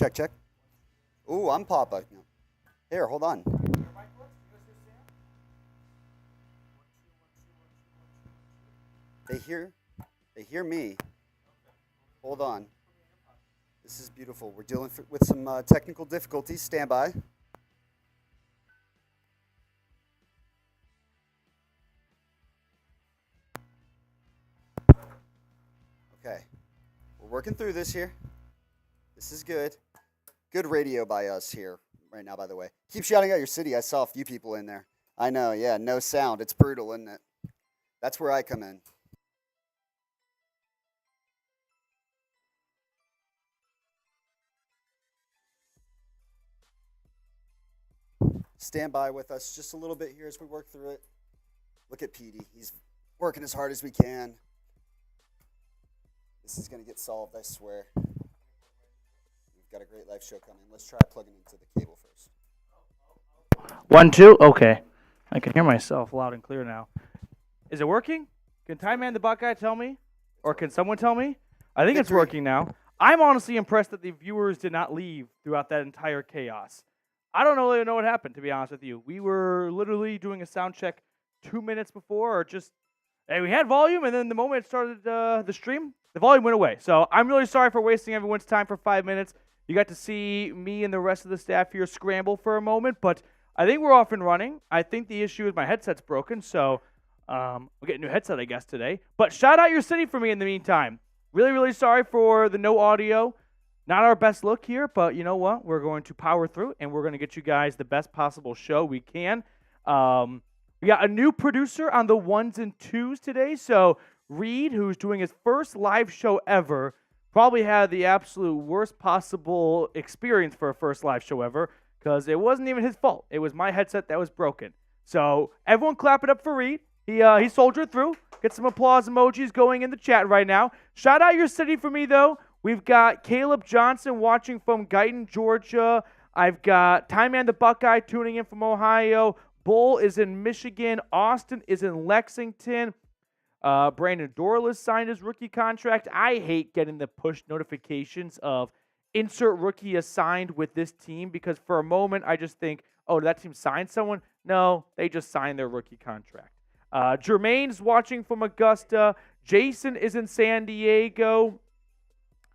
check, check. Ooh, I'm Papa. Here, hold on. They hear me. Hold on. This is beautiful. We're dealing with some technical difficulties. Stand by. Okay. We're working through this here. This is good. Good radio by us here right now, by the way. Keep shouting out your city. I saw a few people in there. I know, yeah, no sound. It's brutal, isn't it? That's where I come in. Stand by with us just a little bit here as we work through it. Look at Petey. He's working as hard as we can. This is going to get solved, I swear. We've got a great live show coming. Let's try plugging into the cable first. 1, 2, okay. I can hear myself loud and clear now. Is it working? Can Time Man the Buckeye tell me? Or can someone tell me? I think it's working now. I'm honestly impressed that the viewers did not leave throughout that entire chaos. I don't really know what happened, to be honest with you. We were literally doing a sound check 2 minutes before, or just, hey, we had volume, and then the moment it started the stream, the volume went away. So I'm really sorry for wasting everyone's time for 5 minutes. You got to see me and the rest of the staff here scramble for a moment, but I think we're off and running. I think the issue is my headset's broken, so we'll get a new headset, I guess, today. But shout out your city for me in the meantime. Really, really sorry for the no audio. Not our best look here, but you know what? We're going to power through, and we're going to get you guys the best possible show we can. We got a new producer on the 1s and 2s today. So Reed, who's doing his first live show ever, probably had the absolute worst possible experience for a first live show ever because it wasn't even his fault. It was my headset that was broken. So everyone clap it up for Reed. He soldiered through. Get some applause emojis going in the chat right now. Shout out your city for me, though. We've got Kaleb Johnson watching from Guyton, Georgia. I've got Time Man the Buckeye tuning in from Ohio. Bull is in Michigan. Austin is in Lexington. Brandon Dorless signed his rookie contract. I hate getting the push notifications of insert rookie assigned with this team because for a moment I just think, oh, did that team sign someone? No, they just signed their rookie contract. Jermaine's watching from Augusta. Jason is in San Diego.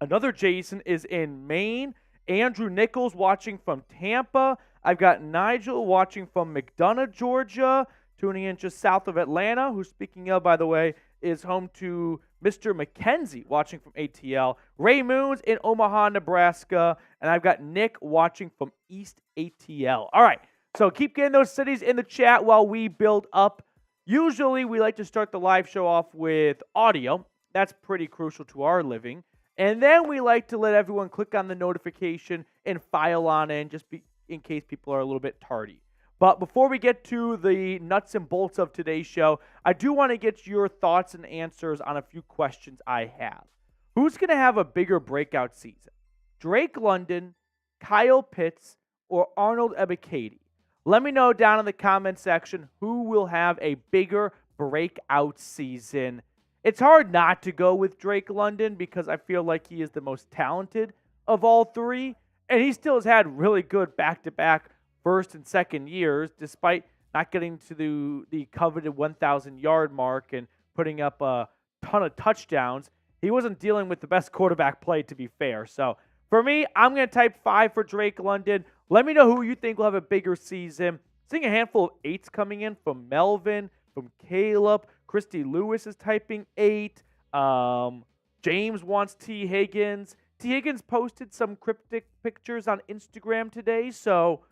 Another Jason is in Maine. Andrew Nichols watching from Tampa. I've got Nigel watching from McDonough, Georgia, tuning in just south of Atlanta, who, speaking of, by the way, is home to Mr. McKenzie watching from ATL. Ray Moons in Omaha, Nebraska. And I've got Nick watching from East ATL. All right, so keep getting those cities in the chat while we build up. Usually, we like to start the live show off with audio. That's pretty crucial to our living. And then we like to let everyone click on the notification and file on in just in case people are a little bit tardy. But before we get to the nuts and bolts of today's show, I do want to get your thoughts and answers on a few questions I have. Who's going to have a bigger breakout season? Drake London, Kyle Pitts, or Arnold Ebiketie? Let me know down in the comment section who will have a bigger breakout season. It's hard not to go with Drake London because I feel like he is the most talented of all three, and he still has had really good back-to-back first and second years despite not getting to the coveted 1,000-yard mark and putting up a ton of touchdowns. He wasn't dealing with the best quarterback play, to be fair. So for me, I'm going to type 5 for Drake London. Let me know who you think will have a bigger season. Seeing a handful of 8s coming in from Melvin, from Caleb. Christy Lewis is typing 8. James wants T. Higgins. T. Higgins posted some cryptic pictures on Instagram today, so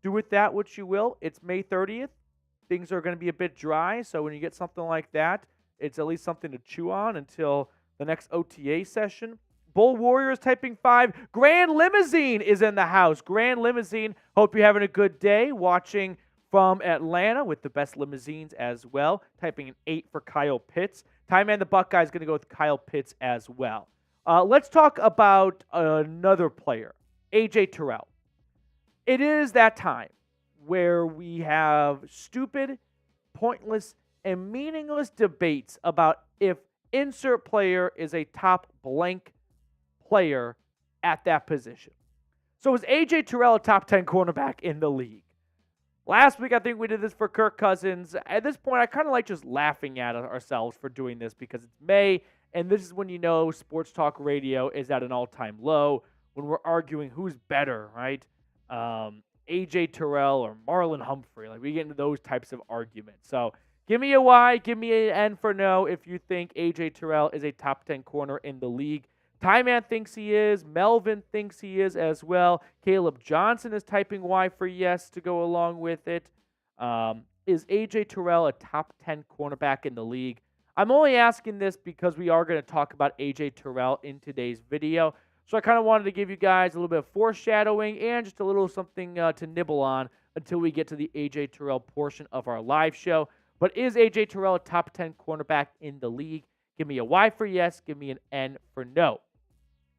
do with that what you will. It's May 30th. Things are going to be a bit dry, so when you get something like that, it's at least something to chew on until the next OTA session. Bull Warriors typing 5. Grand Limousine is in the house. Grand Limousine, hope you're having a good day watching from Atlanta with the best limousines as well. Typing an 8 for Kyle Pitts. Time Man the Buckeye is going to go with Kyle Pitts as well. Let's talk about another player, AJ Terrell. It is that time where we have stupid, pointless, and meaningless debates about if insert player is a top blank player at that position. So is AJ Terrell a top 10 cornerback in the league? Last week, I think we did this for Kirk Cousins. At this point, I kind of like just laughing at ourselves for doing this because it's May, and this is when you know sports talk radio is at an all-time low, when we're arguing who's better, right? AJ Terrell or Marlon Humphrey. Like, we get into those types of arguments. So give me a Y, give me an N for no if you think AJ Terrell is a top 10 corner in the league. Tyman thinks he is. Melvin thinks he is as well. Caleb Johnson is typing Y for yes to go along with it. Is AJ Terrell a top 10 cornerback in the league? I'm only asking this because we are going to talk about AJ Terrell in today's video. So I kind of wanted to give you guys a little bit of foreshadowing and just a little something to nibble on until we get to the AJ Terrell portion of our live show. But is AJ Terrell a top 10 cornerback in the league? Give me a Y for yes. Give me an N for no.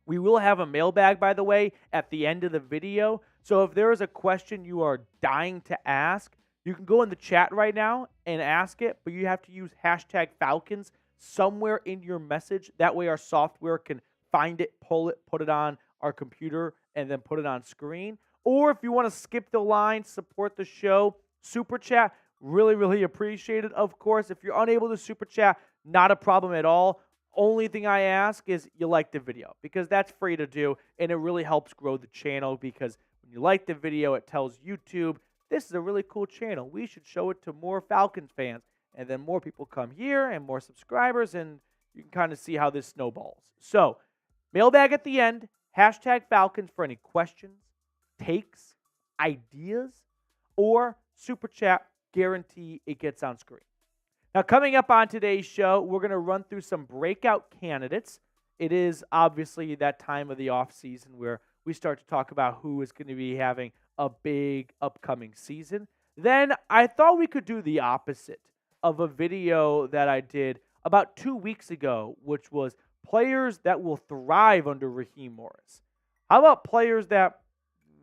We will have a mailbag, by the way, at the end of the video. So if there is a question you are dying to ask, you can go in the chat right now and ask it, but you have to use hashtag Falcons somewhere in your message. That way our software can find it, pull it, put it on our computer, and then put it on screen. Or if you want to skip the line, support the show, super chat, really, really appreciate it, of course. If you're unable to super chat, not a problem at all. Only thing I ask is you like the video because that's free to do, and it really helps grow the channel because when you like the video, it tells YouTube, this is a really cool channel. We should show it to more Falcons fans, and then more people come here and more subscribers, and you can kind of see how this snowballs. So, mailbag at the end, hashtag Falcons for any questions, takes, ideas, or super chat. Guarantee it gets on screen. Now, coming up on today's show, we're going to run through some breakout candidates. It is obviously that time of the offseason where we start to talk about who is going to be having a big upcoming season. Then I thought we could do the opposite of a video that I did about 2 weeks ago, which was players that will thrive under Raheem Morris. How about players that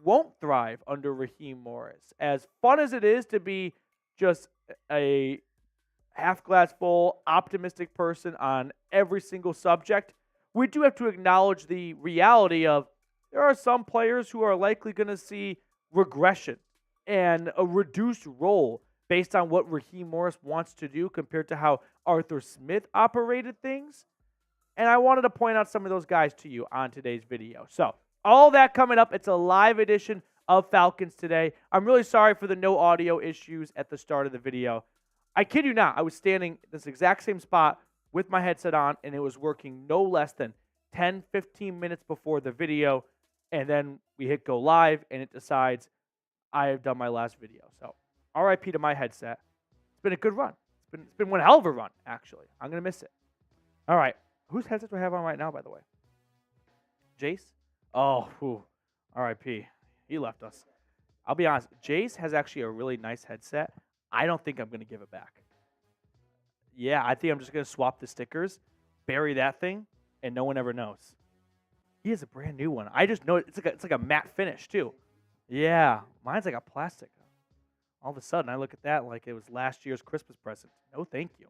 won't thrive under Raheem Morris? As fun as it is to be just a half glass full, optimistic person on every single subject, we do have to acknowledge the reality of there are some players who are likely going to see regression and a reduced role based on what Raheem Morris wants to do compared to how Arthur Smith operated things. And I wanted to point out some of those guys to you on today's video. So, all that coming up. It's a live edition of Falcons Today. I'm really sorry for the no audio issues at the start of the video. I kid you not, I was standing in this exact same spot with my headset on, and it was working no less than 10, 15 minutes before the video, and then we hit go live, and it decides I have done my last video. So, RIP to my headset. It's been a good run. It's been one hell of a run, actually. I'm going to miss it. All right. Whose headset do I have on right now, by the way? Jace? Oh, whew. RIP. He left us. I'll be honest. Jace has actually a really nice headset. I don't think I'm going to give it back. Yeah, I think I'm just going to swap the stickers, bury that thing, and no one ever knows. He has a brand new one. I just know it's like a matte finish, too. Yeah, mine's like a plastic. All of a sudden, I look at that like it was last year's Christmas present. No, thank you.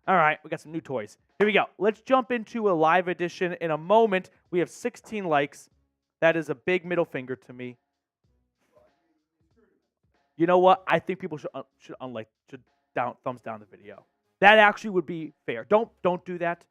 All right, we got some new toys. Here we go. Let's jump into a live edition in a moment. We have 16 likes. That is a big middle finger to me. You know what? I think people should thumbs down the video. That actually would be fair. Don't do that.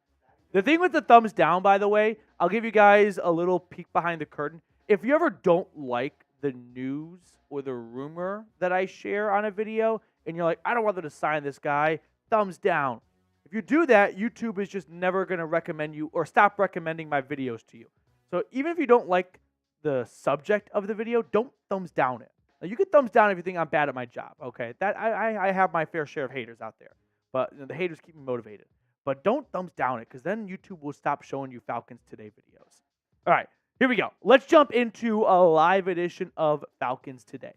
The thing with the thumbs down, by the way, I'll give you guys a little peek behind the curtain. If you ever don't like the news or the rumor that I share on a video, and you're like, I don't want them to sign this guy, thumbs down. If you do that, YouTube is just never going to recommend you or stop recommending my videos to you. So even if you don't like the subject of the video, don't thumbs down it. Now, you can thumbs down if you think I'm bad at my job, okay? That I have my fair share of haters out there. But the haters keep me motivated. But don't thumbs down it, because then YouTube will stop showing you Falcons Today videos. All right, here we go. Let's jump into a live edition of Falcons Today.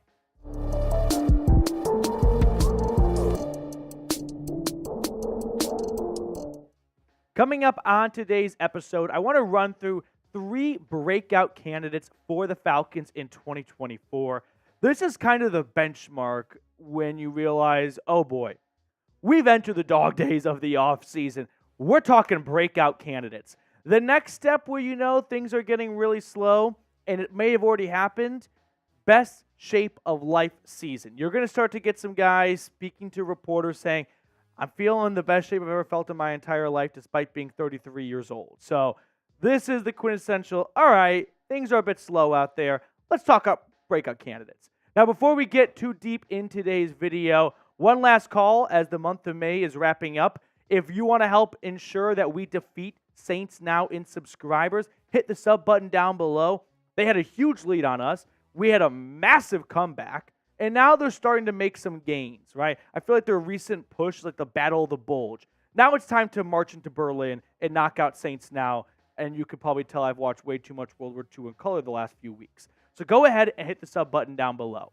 Coming up on today's episode, I want to run through 3 breakout candidates for the Falcons in 2024. This is kind of the benchmark when you realize, oh boy, we've entered the dog days of the offseason. We're talking breakout candidates. The next step where you know things are getting really slow and it may have already happened, best shape of life season. You're going to start to get some guys speaking to reporters saying, I'm feeling the best shape I've ever felt in my entire life despite being 33 years old. So this is the quintessential, all right, things are a bit slow out there. Let's talk up breakout candidates. Now, before we get too deep in today's video, one last call as the month of May is wrapping up. If you want to help ensure that we defeat Saints Now in subscribers, hit the sub button down below. They had a huge lead on us. We had a massive comeback, and now they're starting to make some gains, right? I feel like their recent push is like the Battle of the Bulge. Now it's time to march into Berlin and knock out Saints Now, and you could probably tell I've watched way too much World War II in color the last few weeks. So go ahead and hit the sub button down below.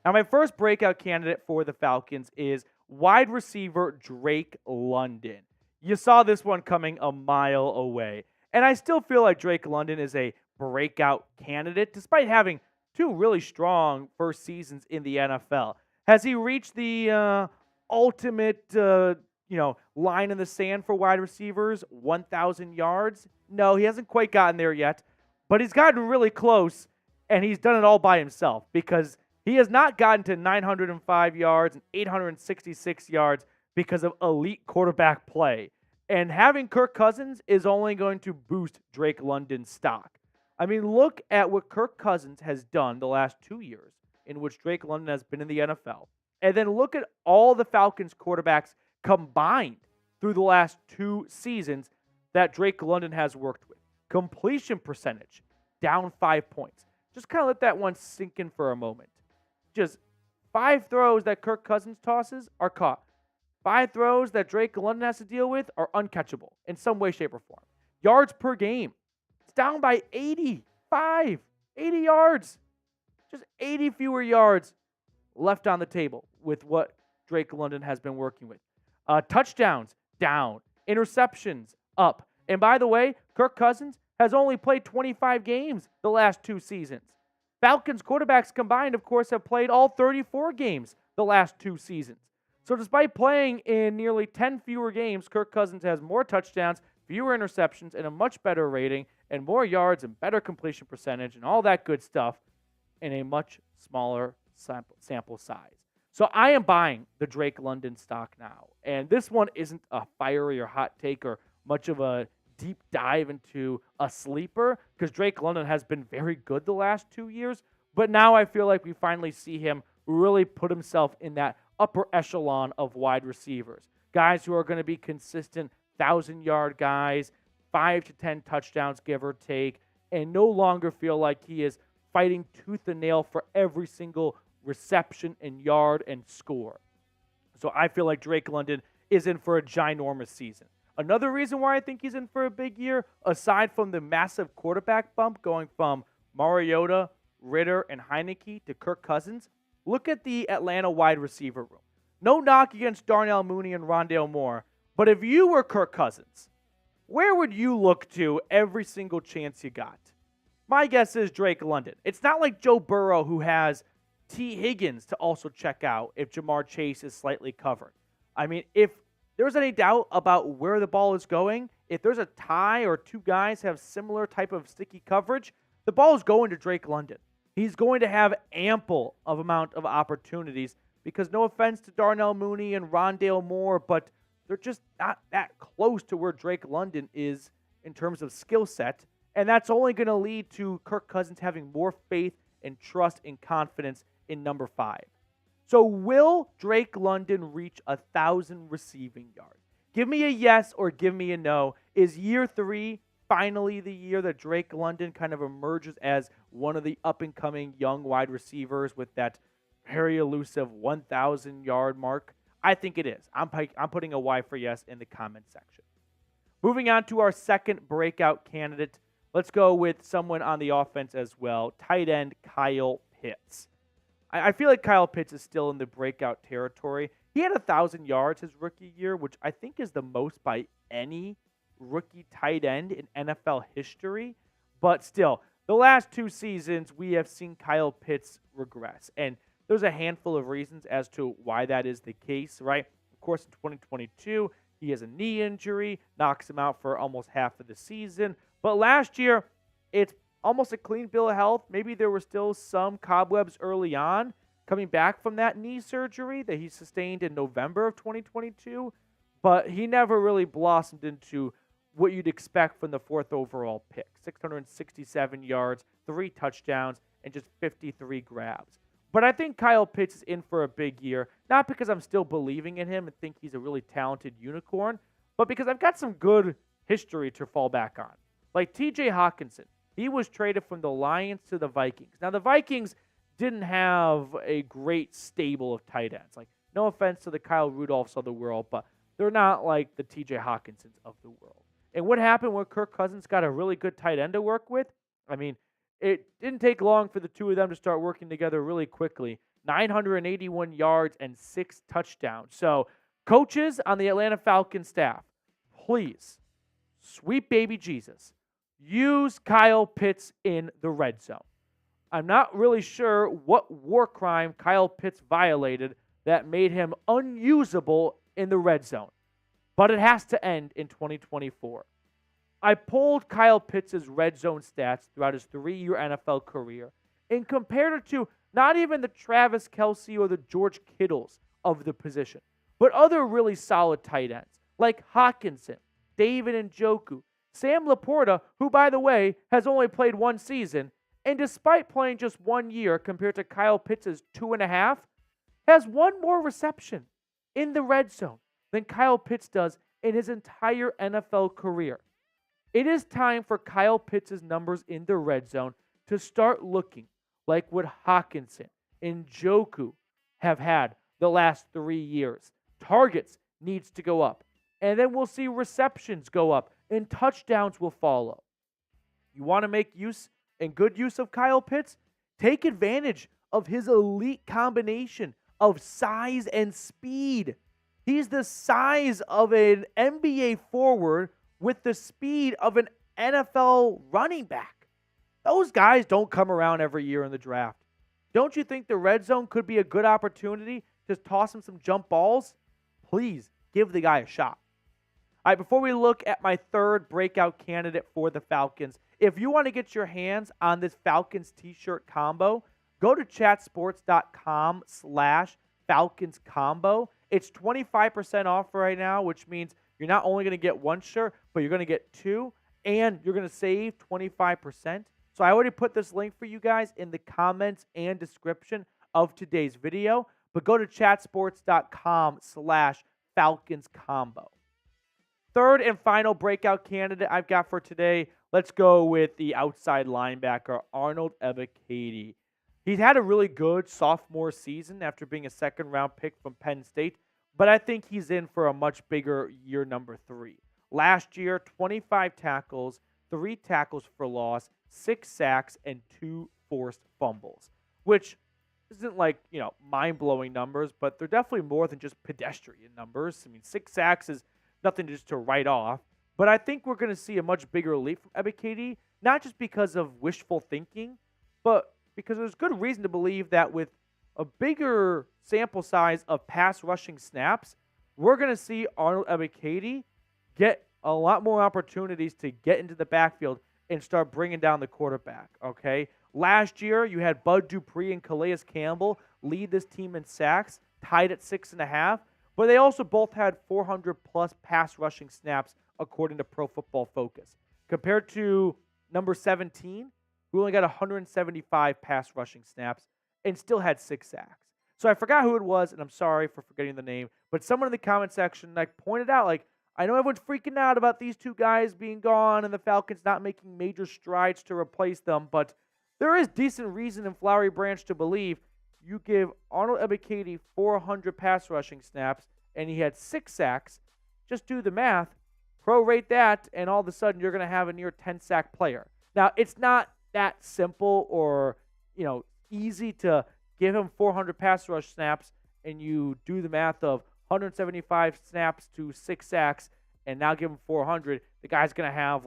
Now, my first breakout candidate for the Falcons is wide receiver Drake London. You saw this one coming a mile away. And I still feel like Drake London is a breakout candidate, despite having two really strong first seasons in the NFL. Has he reached the ultimate line in the sand for wide receivers, 1,000 yards? No, he hasn't quite gotten there yet. But he's gotten really close, and he's done it all by himself because he has not gotten to 905 yards and 866 yards because of elite quarterback play. And having Kirk Cousins is only going to boost Drake London's stock. I mean, look at what Kirk Cousins has done the last 2 years in which Drake London has been in the NFL. And then look at all the Falcons quarterbacks combined through the last 2 seasons that Drake London has worked with. Completion percentage, down 5 points. Just kind of let that one sink in for a moment. Just 5 throws that Kirk Cousins tosses are caught. 5 throws that Drake London has to deal with are uncatchable in some way, shape, or form. Yards per game, it's down by 80 yards. Just 80 fewer yards left on the table with what Drake London has been working with. Touchdowns, down. Interceptions, up. And by the way, Kirk Cousins has only played 25 games the last 2 seasons. Falcons quarterbacks combined, of course, have played all 34 games the last 2 seasons. So despite playing in nearly 10 fewer games, Kirk Cousins has more touchdowns, fewer interceptions, and a much better rating, and more yards and better completion percentage and all that good stuff in a much smaller sample size. So I am buying the Drake London stock now. And this one isn't a fiery or hot take or much of a deep dive into a sleeper because Drake London has been very good the last 2 years. But now I feel like we finally see him really put himself in that upper echelon of wide receivers. Guys who are going to be consistent 1,000-yard guys, 5 to 10 touchdowns, give or take, and no longer feel like he is fighting tooth and nail for every single reception and yard and score. So I feel like Drake London is in for a ginormous season. Another reason why I think he's in for a big year, aside from the massive quarterback bump going from Mariota, Ritter, and Heineke to Kirk Cousins, look at the Atlanta wide receiver room. No knock against Darnell Mooney and Rondale Moore, but if you were Kirk Cousins, where would you look to every single chance you got? My guess is Drake London. It's not like Joe Burrow who has T. Higgins to also check out if Jamar Chase is slightly covered. I mean, if there's any doubt about where the ball is going, if there's a tie or 2 guys have similar type of sticky coverage, the ball is going to Drake London. He's going to have ample of amount of opportunities because no offense to Darnell Mooney and Rondale Moore, but they're just not that close to where Drake London is in terms of skill set. And that's only going to lead to Kirk Cousins having more faith and trust and confidence in number 5. So will Drake London reach 1,000 receiving yards? Give me a yes or give me a no. Is year 3 finally the year that Drake London kind of emerges as one of the up-and-coming young wide receivers with that very elusive 1,000-yard mark? I think it is. I'm putting a Y for yes in the comment section. Moving on to our second breakout candidate. Let's go with someone on the offense as well, tight end Kyle Pitts. I feel like Kyle Pitts is still in the breakout territory. He had 1,000 yards his rookie year, which I think is the most by any rookie tight end in NFL history. But still, the last 2 seasons, we have seen Kyle Pitts regress. And there's a handful of reasons as to why that is the case, right? Of course, in 2022, he has a knee injury, knocks him out for almost half of the season. But last year, it's almost a clean bill of health. Maybe there were still some cobwebs early on coming back from that knee surgery that he sustained in November of 2022, but he never really blossomed into what you'd expect from the 4th overall pick. 667 yards, 3 touchdowns, and just 53 grabs. But I think Kyle Pitts is in for a big year, not because I'm still believing in him and think he's a really talented unicorn, but because I've got some good history to fall back on. Like TJ Hawkinson, he was traded from the Lions to the Vikings. Now, the Vikings didn't have a great stable of tight ends. Like, no offense to the Kyle Rudolphs of the world, but they're not like the TJ Hawkinsons of the world. And what happened when Kirk Cousins got a really good tight end to work with? I mean, it didn't take long for the two of them to start working together really quickly. 981 yards and 6 touchdowns. So, coaches on the Atlanta Falcons staff, please, sweet baby Jesus, use Kyle Pitts in the red zone. I'm not really sure what war crime Kyle Pitts violated that made him unusable in the red zone, but it has to end in 2024. I pulled Kyle Pitts' red zone stats throughout his 3-year NFL career and compared it to not even the Travis Kelce or the George Kittles of the position, but other really solid tight ends like Hawkinson, David Njoku, Sam Laporta, who, by the way, has only played 1 season, and despite playing just 1 year compared to Kyle Pitts' 2.5, has 1 more reception in the red zone than Kyle Pitts does in his entire NFL career. It is time for Kyle Pitts' numbers in the red zone to start looking like what Hawkinson and Njoku have had the last 3 years. Targets needs to go up, and then we'll see receptions go up, and touchdowns will follow. You want to make use and good use of Kyle Pitts? Take advantage of his elite combination of size and speed. He's the size of an NBA forward with the speed of an NFL running back. Those guys don't come around every year in the draft. Don't you think the red zone could be a good opportunity to toss him some jump balls? Please give the guy a shot. All right, before we look at my 3rd breakout candidate for the Falcons, if you want to get your hands on this Falcons t-shirt combo, go to chatsports.com/Falcons combo. It's 25% off right now, which means you're not only going to get 1 shirt, but you're going to get 2, and you're going to save 25%. So I already put this link for you guys in the comments and description of today's video, but go to chatsports.com/Falcons combo. 3rd and final breakout candidate I've got for today, let's go with the outside linebacker, Arnold Ebiketie. He's had a really good sophomore season after being a 2nd-round pick from Penn State, but I think he's in for a much bigger year number 3. Last year, 25 tackles, 3 tackles for loss, 6 sacks, and 2 forced fumbles, which isn't like, mind-blowing numbers, but they're definitely more than just pedestrian numbers. I mean, 6 sacks is nothing just to write off, but I think we're going to see a much bigger leap from Ebiketie, not just because of wishful thinking, but because there's good reason to believe that with a bigger sample size of pass rushing snaps, we're going to see Arnold Ebiketie get a lot more opportunities to get into the backfield and start bringing down the quarterback, okay? Last year, you had Bud Dupree and Calais Campbell lead this team in sacks, tied at 6.5, but they also both had 400-plus pass rushing snaps, according to Pro Football Focus. Compared to number 17, who only got 175 pass rushing snaps and still had 6 sacks. So I forgot who it was, and I'm sorry for forgetting the name, but someone in the comment section pointed out, I know everyone's freaking out about these 2 guys being gone and the Falcons not making major strides to replace them, but there is decent reason in Flowery Branch to believe you give Arnold Ebiketie 400 pass rushing snaps and he had 6 sacks. Just do the math, prorate that, and all of a sudden you're going to have a near 10-sack player. Now, it's not that simple or, easy to give him 400 pass rush snaps and you do the math of 175 snaps to 6 sacks and now give him 400. The guy's going to have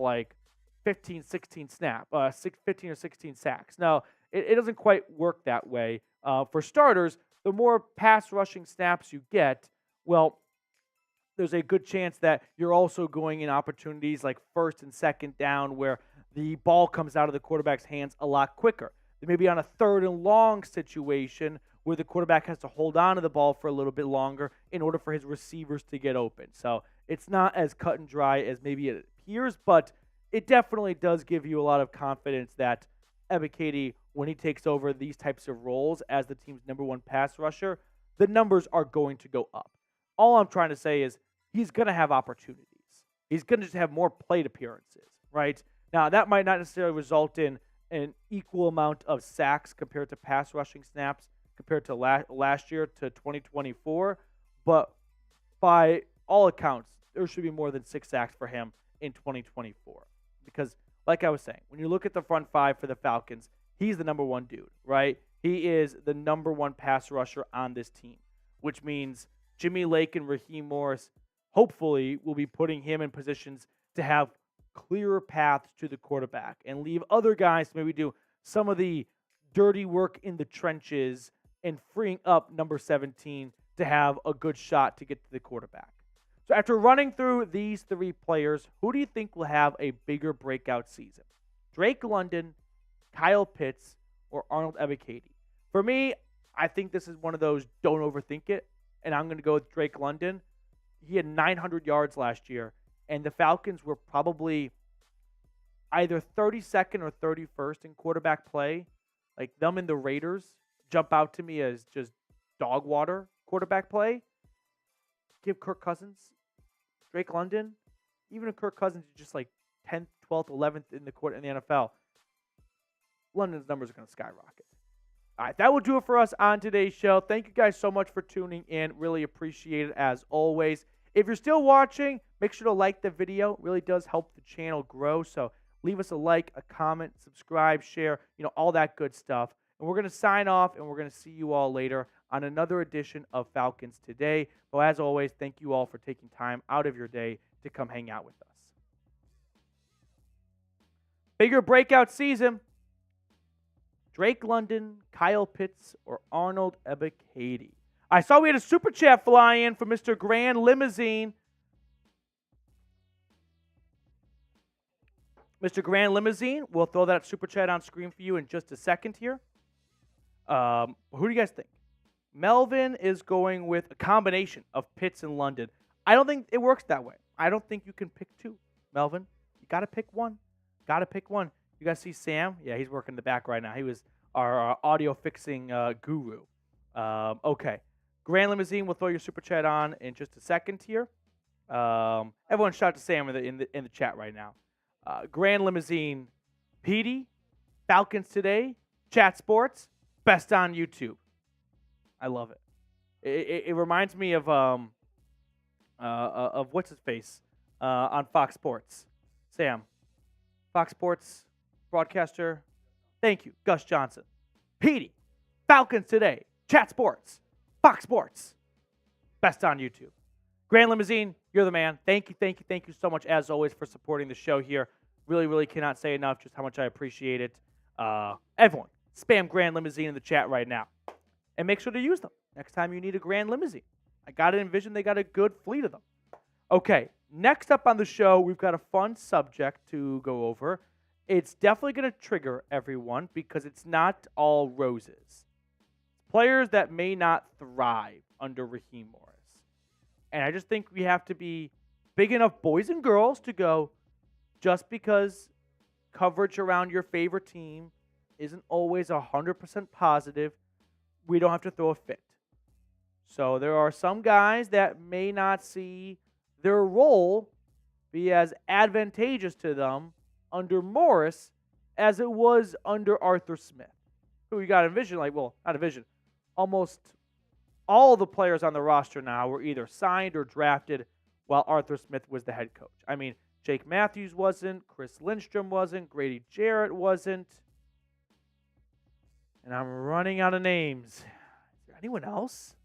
15 or 16 sacks. No, it doesn't quite work that way. For starters, the more pass rushing snaps you get, well, there's a good chance that you're also going in opportunities like 1st and 2nd down where the ball comes out of the quarterback's hands a lot quicker. They may be on a 3rd and long situation where the quarterback has to hold on to the ball for a little bit longer in order for his receivers to get open. So it's not as cut and dry as maybe it appears, but it definitely does give you a lot of confidence that Ebiketie, when he takes over these types of roles as the team's #1 pass rusher, the numbers are going to go up. All I'm trying to say is he's going to have opportunities. He's going to just have more plate appearances, right? Now, that might not necessarily result in an equal amount of sacks compared to pass rushing snaps compared to last year to 2024, but by all accounts, there should be more than 6 sacks for him in 2024. Because, like I was saying, when you look at the front 5 for the Falcons, he's the #1 dude, right? He is the #1 pass rusher on this team, which means Jimmy Lake and Raheem Morris hopefully will be putting him in positions to have clearer paths to the quarterback and leave other guys to maybe do some of the dirty work in the trenches and freeing up number 17 to have a good shot to get to the quarterback. So after running through these 3 players, who do you think will have a bigger breakout season? Drake London, Kyle Pitts, or Arnold Ebiketie? For me, I think this is one of those don't overthink it, and I'm going to go with Drake London. He had 900 yards last year, and the Falcons were probably either 32nd or 31st in quarterback play. Like, them and the Raiders jump out to me as just dog water quarterback play. Give Kirk Cousins, Drake London, even if Kirk Cousins is just like 10th, 12th, 11th in the NFL, London's numbers are going to skyrocket. All right, that will do it for us on today's show. Thank you guys so much for tuning in. Really appreciate it as always. If you're still watching, make sure to like the video. It really does help the channel grow. So leave us a like, a comment, subscribe, share, all that good stuff. And we're going to sign off, and we're going to see you all later on another edition of Falcons Today. But as always, thank you all for taking time out of your day to come hang out with us. Bigger breakout season. Drake London, Kyle Pitts, or Arnold Ebiketie? I saw we had a super chat fly in from Mr. Grand Limousine. Mr. Grand Limousine, we'll throw that super chat on screen for you in just a second here. Who do you guys think? Melvin is going with a combination of Pitts and London. I don't think it works that way. I don't think you can pick 2, Melvin. You got to pick one. Got to pick one. You guys see Sam? Yeah, he's working in the back right now. He was our audio fixing guru. Okay. Grand Limousine, we'll throw your super chat on in just a second here. Everyone shout out to Sam in the chat right now. Grand Limousine, Petey, Falcons Today, Chat Sports, best on YouTube. I love it. It reminds me of what's his face on Fox Sports. Sam, Fox Sports broadcaster. Thank you, Gus Johnson. Petey, Falcons Today, Chat Sports, Fox Sports, best on YouTube. Grand Limousine, you're the man. Thank you so much, as always, for supporting the show here. Really cannot say enough just how much I appreciate it. Everyone, spam Grand Limousine in the chat right now. And make sure to use them next time you need a Grand Limousine. I got to envision they got a good fleet of them. Okay, next up on the show, we've got a fun subject to go over. It's definitely going to trigger everyone because it's not all roses. Players that may not thrive under Raheem Morris. And I just think we have to be big enough boys and girls to go, just because coverage around your favorite team isn't always 100% positive, we don't have to throw a fit. So there are some guys that may not see their role be as advantageous to them under Morris as it was under Arthur Smith, who you got to envision, almost all the players on the roster now were either signed or drafted while Arthur Smith was the head coach. I mean, Jake Matthews wasn't, Chris Lindstrom wasn't, Grady Jarrett wasn't, and I'm running out of names. Is there anyone else?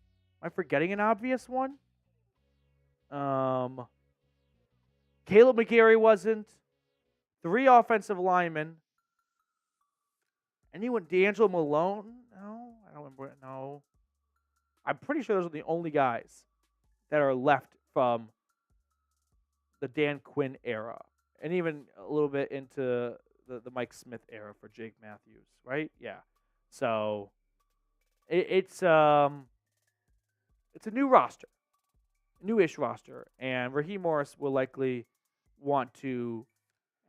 Am I forgetting an obvious one? Kaleb McGary wasn't. 3 offensive linemen. Anyone? D'Angelo Malone? No, I don't remember. No. I'm pretty sure those are the only guys that are left from the Dan Quinn era, and even a little bit into the Mike Smith era for Jake Matthews, right? Yeah. So it's a new roster, newish roster, and Raheem Morris will likely want to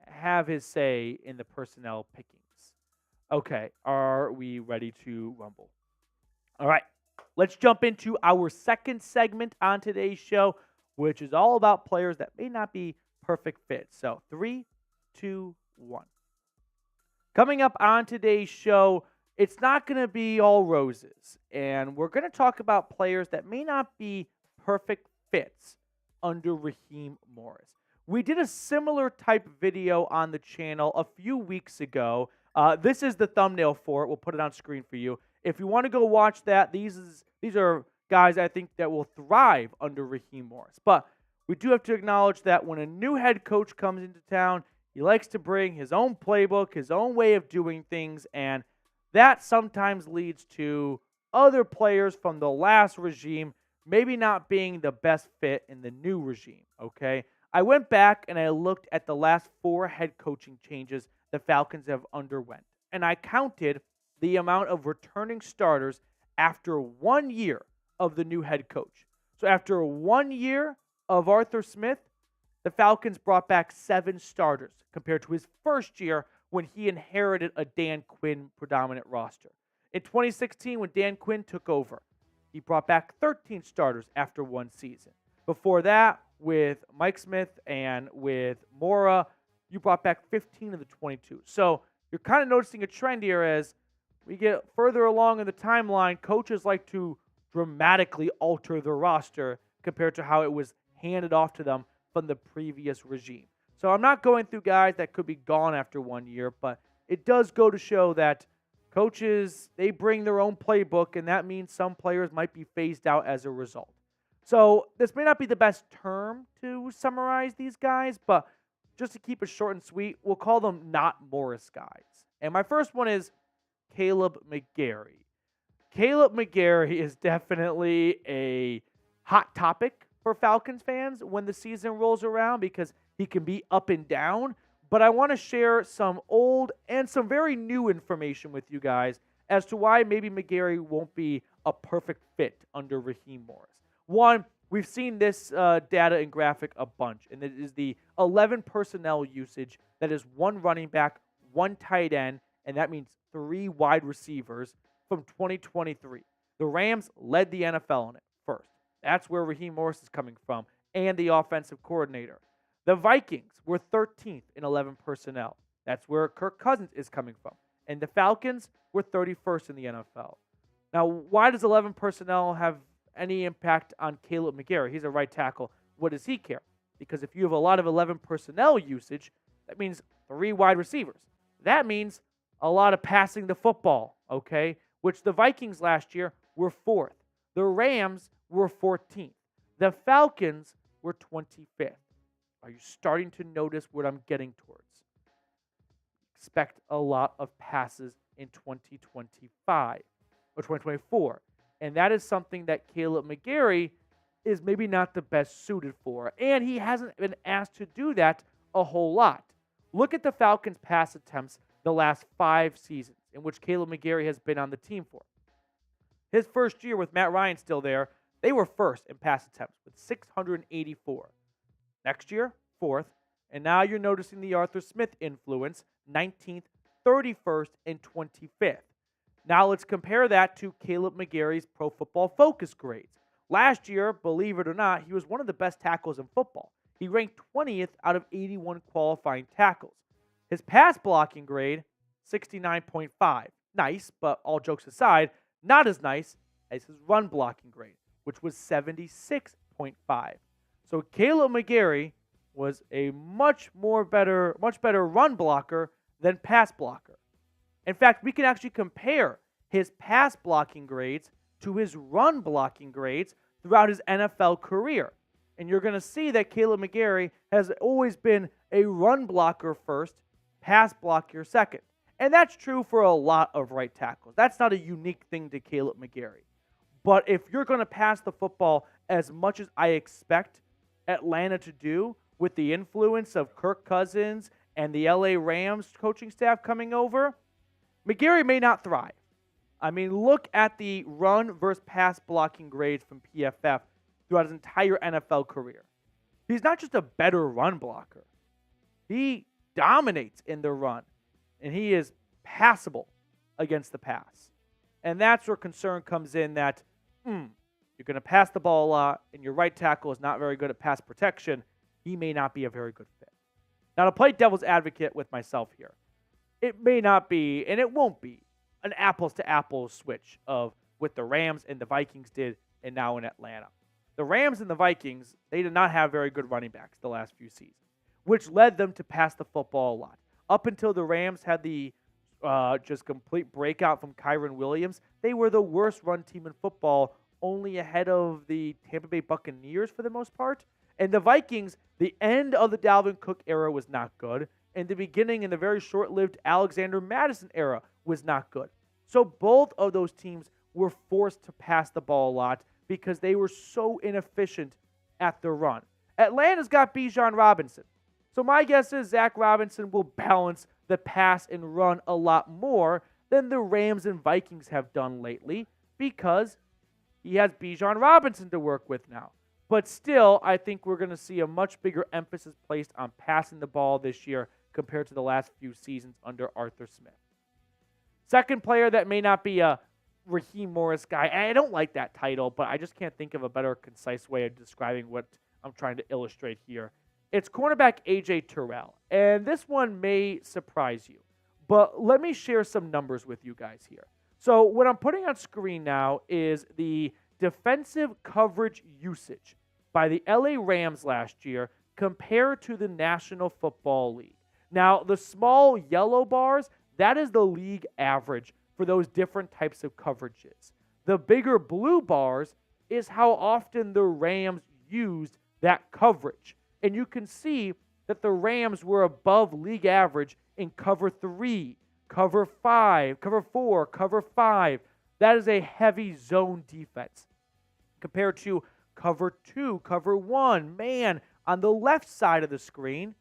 have his say in the personnel pickings. Okay, are we ready to rumble? All right, let's jump into our second segment on today's show, which is all about players that may not be perfect fits. So 3, 2, 1. Coming up on today's show, it's not going to be all roses, and we're going to talk about players that may not be perfect fits under Raheem Morris. We did a similar type video on the channel a few weeks ago. This is the thumbnail for it. We'll put it on screen for you. If you want to go watch that, these are guys I think that will thrive under Raheem Morris. But we do have to acknowledge that when a new head coach comes into town, he likes to bring his own playbook, his own way of doing things, and that sometimes leads to other players from the last regime maybe not being the best fit in the new regime, okay? I went back and I looked at the last 4 head coaching changes the Falcons have underwent, and I counted the amount of returning starters after 1 year of the new head coach. So after 1 year of Arthur Smith, the Falcons brought back 7 starters compared to his first year when he inherited a Dan Quinn predominant roster. In 2016, when Dan Quinn took over, he brought back 13 starters after 1 season. Before that, with Mike Smith and with Mora, you brought back 15 of the 22. So you're kind of noticing a trend here as we get further along in the timeline. Coaches like to dramatically alter the roster compared to how it was handed off to them from the previous regime. So I'm not going through guys that could be gone after 1 year, but it does go to show that coaches, they bring their own playbook, and that means some players might be phased out as a result. So this may not be the best term to summarize these guys, but just to keep it short and sweet, we'll call them not Morris guys. And my first one is Kaleb McGary. Kaleb McGary is definitely a hot topic for Falcons fans when the season rolls around because he can be up and down. But I want to share some old and some very new information with you guys as to why maybe McGary won't be a perfect fit under Raheem Morris. One, we've seen this data and graphic a bunch, and it is the 11 personnel usage. That is 1 running back, 1 tight end, and that means 3 wide receivers from 2023. The Rams led the NFL in it first. That's where Raheem Morris is coming from, and the offensive coordinator. The Vikings were 13th in 11 personnel. That's where Kirk Cousins is coming from. And the Falcons were 31st in the NFL. Now, why does 11 personnel have any impact on Kaleb McGary? He's a right tackle. What does he care? Because if you have a lot of 11 personnel usage, that means 3 wide receivers. That means a lot of passing the football, okay? Which the Vikings last year were 4th. The Rams were 14th. The Falcons were 25th. Are you starting to notice what I'm getting towards? Expect a lot of passes in 2025 or 2024. And that is something that Kaleb McGary is maybe not the best suited for. And he hasn't been asked to do that a whole lot. Look at the Falcons' pass attempts the last 5 seasons in which Kaleb McGary has been on the team for. His first year with Matt Ryan still there, they were first in pass attempts with 684. Next year, 4th. And now you're noticing the Arthur Smith influence, 19th, 31st, and 25th. Now let's compare that to Kaleb McGary's Pro Football Focus grades. Last year, believe it or not, he was one of the best tackles in football. He ranked 20th out of 81 qualifying tackles. His pass blocking grade, 69.5. Nice, but all jokes aside, not as nice as his run blocking grade, which was 76.5. So Kaleb McGary was a much better run blocker than pass blocker. In fact, we can actually compare his pass blocking grades to his run blocking grades throughout his NFL career. And you're going to see that Kaleb McGary has always been a run blocker first, pass blocker second. And that's true for a lot of right tackles. That's not a unique thing to Kaleb McGary. But if you're going to pass the football as much as I expect Atlanta to do with the influence of Kirk Cousins and the LA Rams coaching staff coming over, McGary may not thrive. I mean, look at the run versus pass blocking grades from PFF throughout his entire NFL career. He's not just a better run blocker. He dominates in the run, and he is passable against the pass. And that's where concern comes in that you're going to pass the ball a lot, and your right tackle is not very good at pass protection. He may not be a very good fit. Now, to play devil's advocate with myself here, it may not be, and it won't be, an apples-to-apples switch of what the Rams and the Vikings did and now in Atlanta. The Rams and the Vikings, they did not have very good running backs the last few seasons, which led them to pass the football a lot. Up until the Rams had the just complete breakout from Kyron Williams, they were the worst run team in football, only ahead of the Tampa Bay Buccaneers for the most part. And the Vikings, the end of the Dalvin Cook era was not good, and the beginning in the very short-lived Alexander Madison era was not good. So both of those teams were forced to pass the ball a lot because they were so inefficient at the run. Atlanta's got Bijan Robinson. So my guess is Zach Robinson will balance the pass and run a lot more than the Rams and Vikings have done lately because he has Bijan Robinson to work with now. But still, I think we're going to see a much bigger emphasis placed on passing the ball this year compared to the last few seasons under Arthur Smith. Second player that may not be a Raheem Morris guy. I don't like that title, but I just can't think of a better concise way of describing what I'm trying to illustrate here. It's cornerback AJ Terrell, and this one may surprise you, but let me share some numbers with you guys here. So what I'm putting on screen now is the defensive coverage usage by the LA Rams last year compared to the National Football League. Now, the small yellow bars, that is the league average for those different types of coverages. The bigger blue bars is how often the Rams used that coverage. And you can see that the Rams were above league average in cover 3, cover 5, cover 4, cover 5. That is a heavy zone defense. Compared to cover 2, cover 1, man, on the left side of the screen,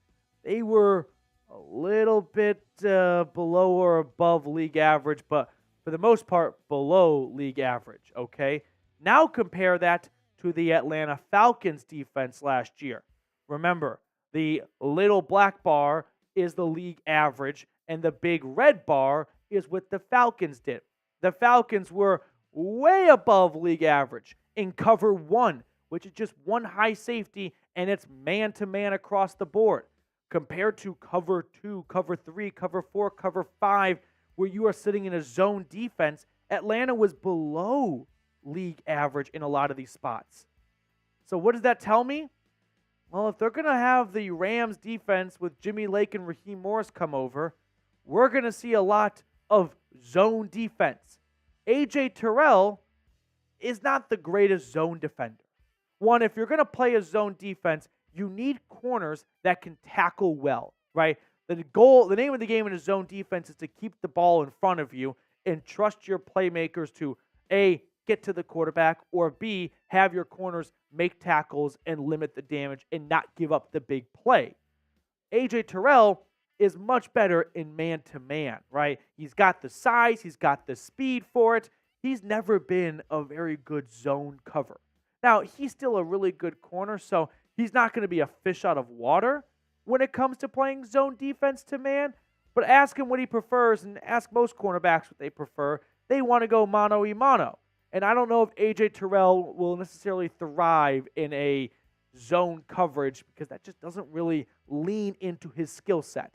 they were a little bit below or above league average, but for the most part, below league average, okay? Now compare that to the Atlanta Falcons defense last year. Remember, the little black bar is the league average, and the big red bar is what the Falcons did. The Falcons were way above league average in cover 1, which is just one high safety, and it's man-to-man across the board, compared to cover 2, cover 3, cover 4, cover 5, where you are sitting in a zone defense. Atlanta was below league average in a lot of these spots. So what does that tell me? Well, if they're going to have the Rams defense with Jimmy Lake and Raheem Morris come over, we're going to see a lot of zone defense. AJ Terrell is not the greatest zone defender. One, if you're going to play a zone defense, you need corners that can tackle well, right? The name of the game in a zone defense is to keep the ball in front of you and trust your playmakers to A, get to the quarterback, or B, have your corners make tackles and limit the damage and not give up the big play. AJ Terrell is much better in man-to-man, right? He's got the size, he's got the speed for it. He's never been a very good zone cover. Now, he's still a really good corner, so he's not going to be a fish out of water when it comes to playing zone defense to man, but ask him what he prefers and ask most cornerbacks what they prefer. They want to go mano-a-mano. And I don't know if AJ Terrell will necessarily thrive in a zone coverage because that just doesn't really lean into his skill set.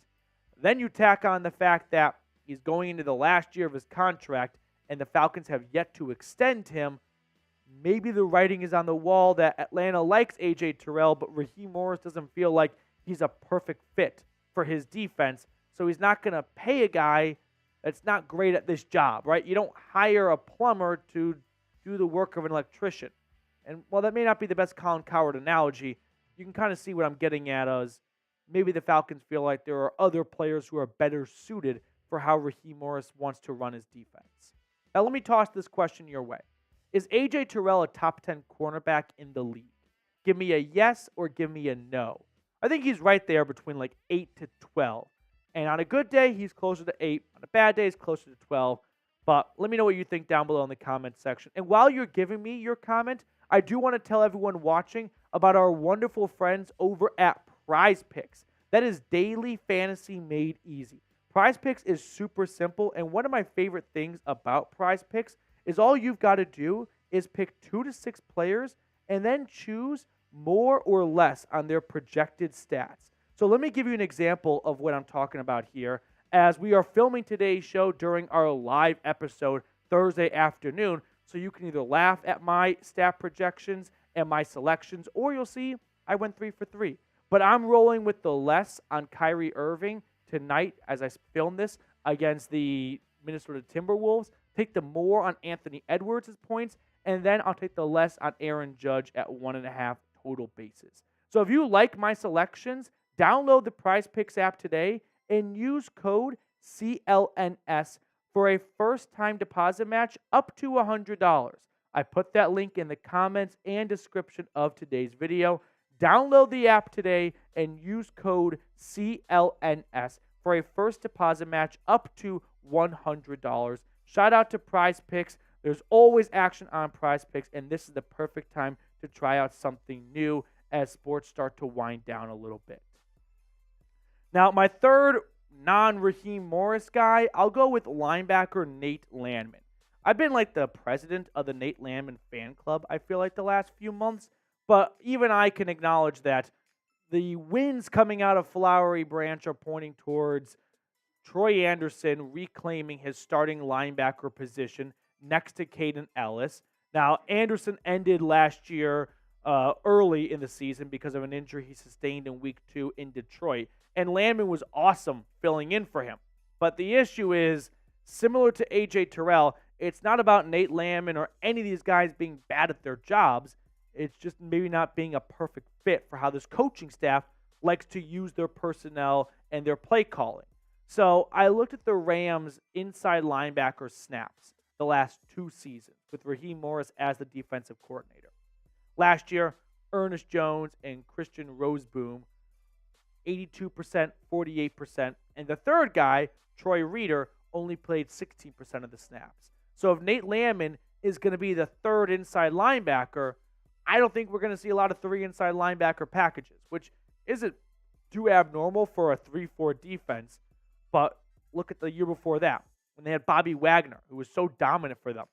Then you tack on the fact that he's going into the last year of his contract and the Falcons have yet to extend him. Maybe the writing is on the wall that Atlanta likes AJ Terrell, but Raheem Morris doesn't feel like he's a perfect fit for his defense. So he's not going to pay a guy that's not great at this job, right? You don't hire a plumber to do the work of an electrician. And while that may not be the best Colin Cowherd analogy, you can kind of see what I'm getting at as maybe the Falcons feel like there are other players who are better suited for how Raheem Morris wants to run his defense. Now let me toss this question your way. Is AJ Terrell a top 10 cornerback in the league? Give me a yes or give me a no. I think he's right there between like 8 to 12. And on a good day, he's closer to 8. On a bad day, he's closer to 12. But let me know what you think down below in the comment section. And while you're giving me your comment, I do want to tell everyone watching about our wonderful friends over at Prize Picks. That is daily fantasy made easy. Prize Picks is super simple, and one of my favorite things about Prize Picks is all you've got to do is pick 2 to 6 players and then choose more or less on their projected stats. So let me give you an example of what I'm talking about here. As we are filming today's show during our live episode Thursday afternoon, so you can either laugh at my stat projections and my selections, or you'll see I went 3 for 3. But I'm rolling with the less on Kyrie Irving tonight as I film this against the Minnesota Timberwolves. Take the more on Anthony Edwards' points, and then I'll take the less on Aaron Judge at 1.5 total bases. So if you like my selections, download the Prize Picks app today and use code CLNS for a first-time deposit match up to $100. I put that link in the comments and description of today's video. Download the app today and use code CLNS for a first deposit match up to $100. Shout out to Prize Picks. There's always action on Prize Picks, and this is the perfect time to try out something new as sports start to wind down a little bit. Now, my third non-Raheem Morris guy, I'll go with linebacker Nate Landman. I've been like the president of the Nate Landman fan club, I feel like, the last few months, but even I can acknowledge that the winds coming out of Flowery Branch are pointing towards Troy Anderson reclaiming his starting linebacker position next to Caden Ellis. Now, Anderson ended last year early in the season because of an injury he sustained in Week 2 in Detroit, and Landman was awesome filling in for him. But the issue is, similar to AJ Terrell, it's not about Nate Landman or any of these guys being bad at their jobs. It's just maybe not being a perfect fit for how this coaching staff likes to use their personnel and their play calling. So I looked at the Rams' inside linebacker snaps the last 2 seasons with Raheem Morris as the defensive coordinator. Last year, Ernest Jones and Christian Roseboom, 82%, 48%. And the third guy, Troy Reeder, only played 16% of the snaps. So if Nate Landman is going to be the third inside linebacker, I don't think we're going to see a lot of 3 inside linebacker packages, which isn't too abnormal for a 3-4 defense. But look at the year before that, when they had Bobby Wagner, who was so dominant for them.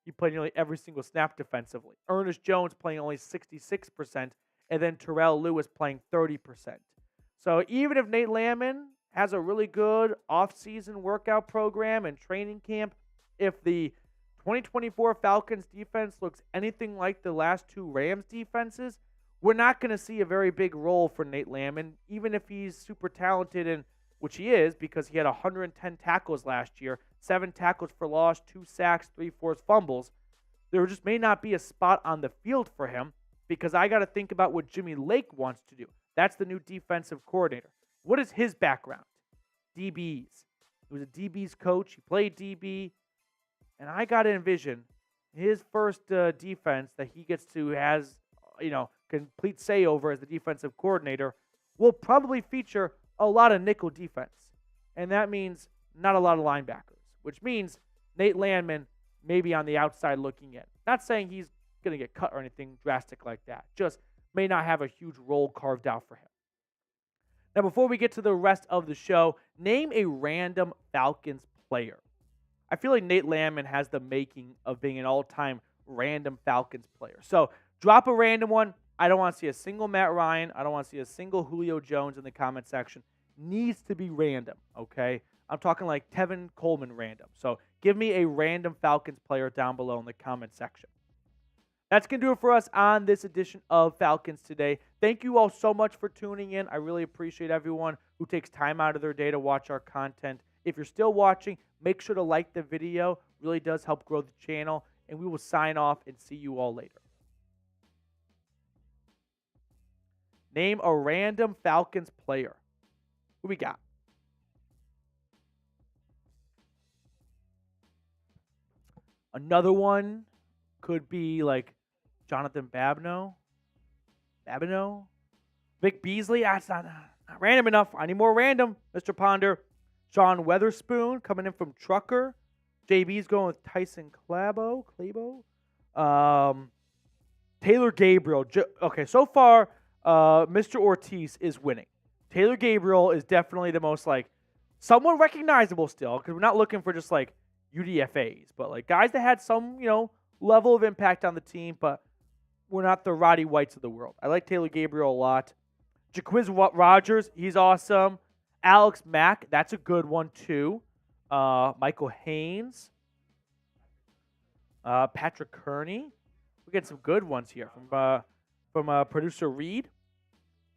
He played nearly every single snap defensively. Ernest Jones playing only 66%, and then Terrell Lewis playing 30%. So even if Nate Landman has a really good offseason workout program and training camp, if the 2024 Falcons defense looks anything like the last 2 Rams defenses, we're not going to see a very big role for Nate Landman, even if he's super talented, and which he is because he had 110 tackles last year, 7 tackles for loss, 2 sacks, 3 forced fumbles. There just may not be a spot on the field for him because I got to think about what Jimmy Lake wants to do. That's the new defensive coordinator. What is his background? DBs. He was a DB's coach. He played DB. And I got to envision his first defense that he gets to has, complete say over as the defensive coordinator will probably feature a lot of nickel defense. And that means not a lot of linebackers, which means Nate Landman may be on the outside looking in. Not saying he's going to get cut or anything drastic like that. Just may not have a huge role carved out for him. Now, before we get to the rest of the show, name a random Falcons player. I feel like Nate Landman has the making of being an all-time random Falcons player. So drop a random one. I don't want to see a single Matt Ryan. I don't want to see a single Julio Jones in the comment section. Needs to be random, okay? I'm talking like Tevin Coleman random. So give me a random Falcons player down below in the comment section. That's going to do it for us on this edition of Falcons Today. Thank you all so much for tuning in. I really appreciate everyone who takes time out of their day to watch our content. If you're still watching, make sure to like the video. It really does help grow the channel. And we will sign off and see you all later. Name a random Falcons player. Who we got? Another one could be like Jonathan Babineau. Vic Beasley, that's not random enough. I need more random, Mr. Ponder. Sean Weatherspoon coming in from Trucker. JB's going with Tyson Clabo. Taylor Gabriel. Okay, so far, Mr. Ortiz is winning. Taylor Gabriel is definitely the most, like, somewhat recognizable still, because we're not looking for just, like, UDFAs, but, like, guys that had some, level of impact on the team, but we're not the Roddy Whites of the world. I like Taylor Gabriel a lot. Jaquiz Rogers, he's awesome. Alex Mack, that's a good one, too. Michael Haynes. Patrick Kearney. We get some good ones here from producer Reed.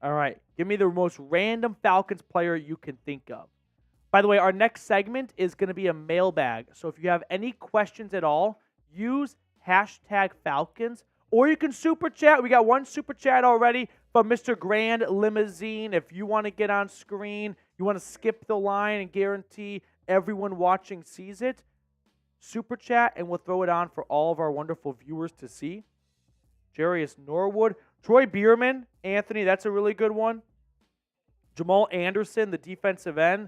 All right, give me the most random Falcons player you can think of. By the way, our next segment is going to be a mailbag. So if you have any questions at all, use #Falcons, or you can super chat. We got one super chat already from Mr. Grand Limousine. If you want to get on screen, you want to skip the line and guarantee everyone watching sees it, super chat, and we'll throw it on for all of our wonderful viewers to see. Jarius Norwood. Troy Bierman. Anthony, that's a really good one. Jamal Anderson, the defensive end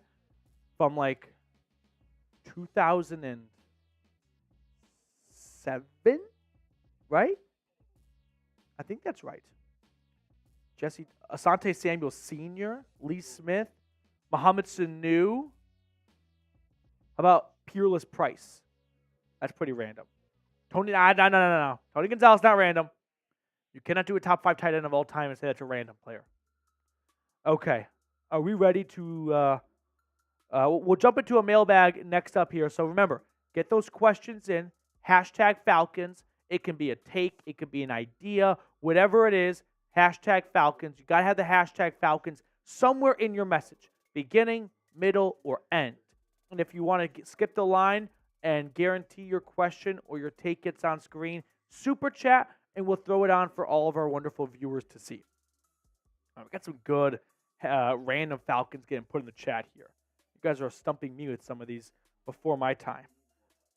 from like 2007, right? I think that's right. Asante Samuel Sr., Lee Smith, Mohamed Sanu. How about Peerless Price? That's pretty random. No. Tony Gonzalez, not random. You cannot do a top 5 tight end of all time and say that's a random player. Okay. Are we ready to... we'll jump into a mailbag next up here. So remember, get those questions in. #Falcons. It can be a take. It can be an idea. Whatever it is, #Falcons. You got to have the #Falcons somewhere in your message. Beginning, middle, or end. And if you want to skip the line and guarantee your question or your take gets on screen, super chat, and we'll throw it on for all of our wonderful viewers to see. We got some good random Falcons getting put in the chat here. You guys are stumping me with some of these before my time.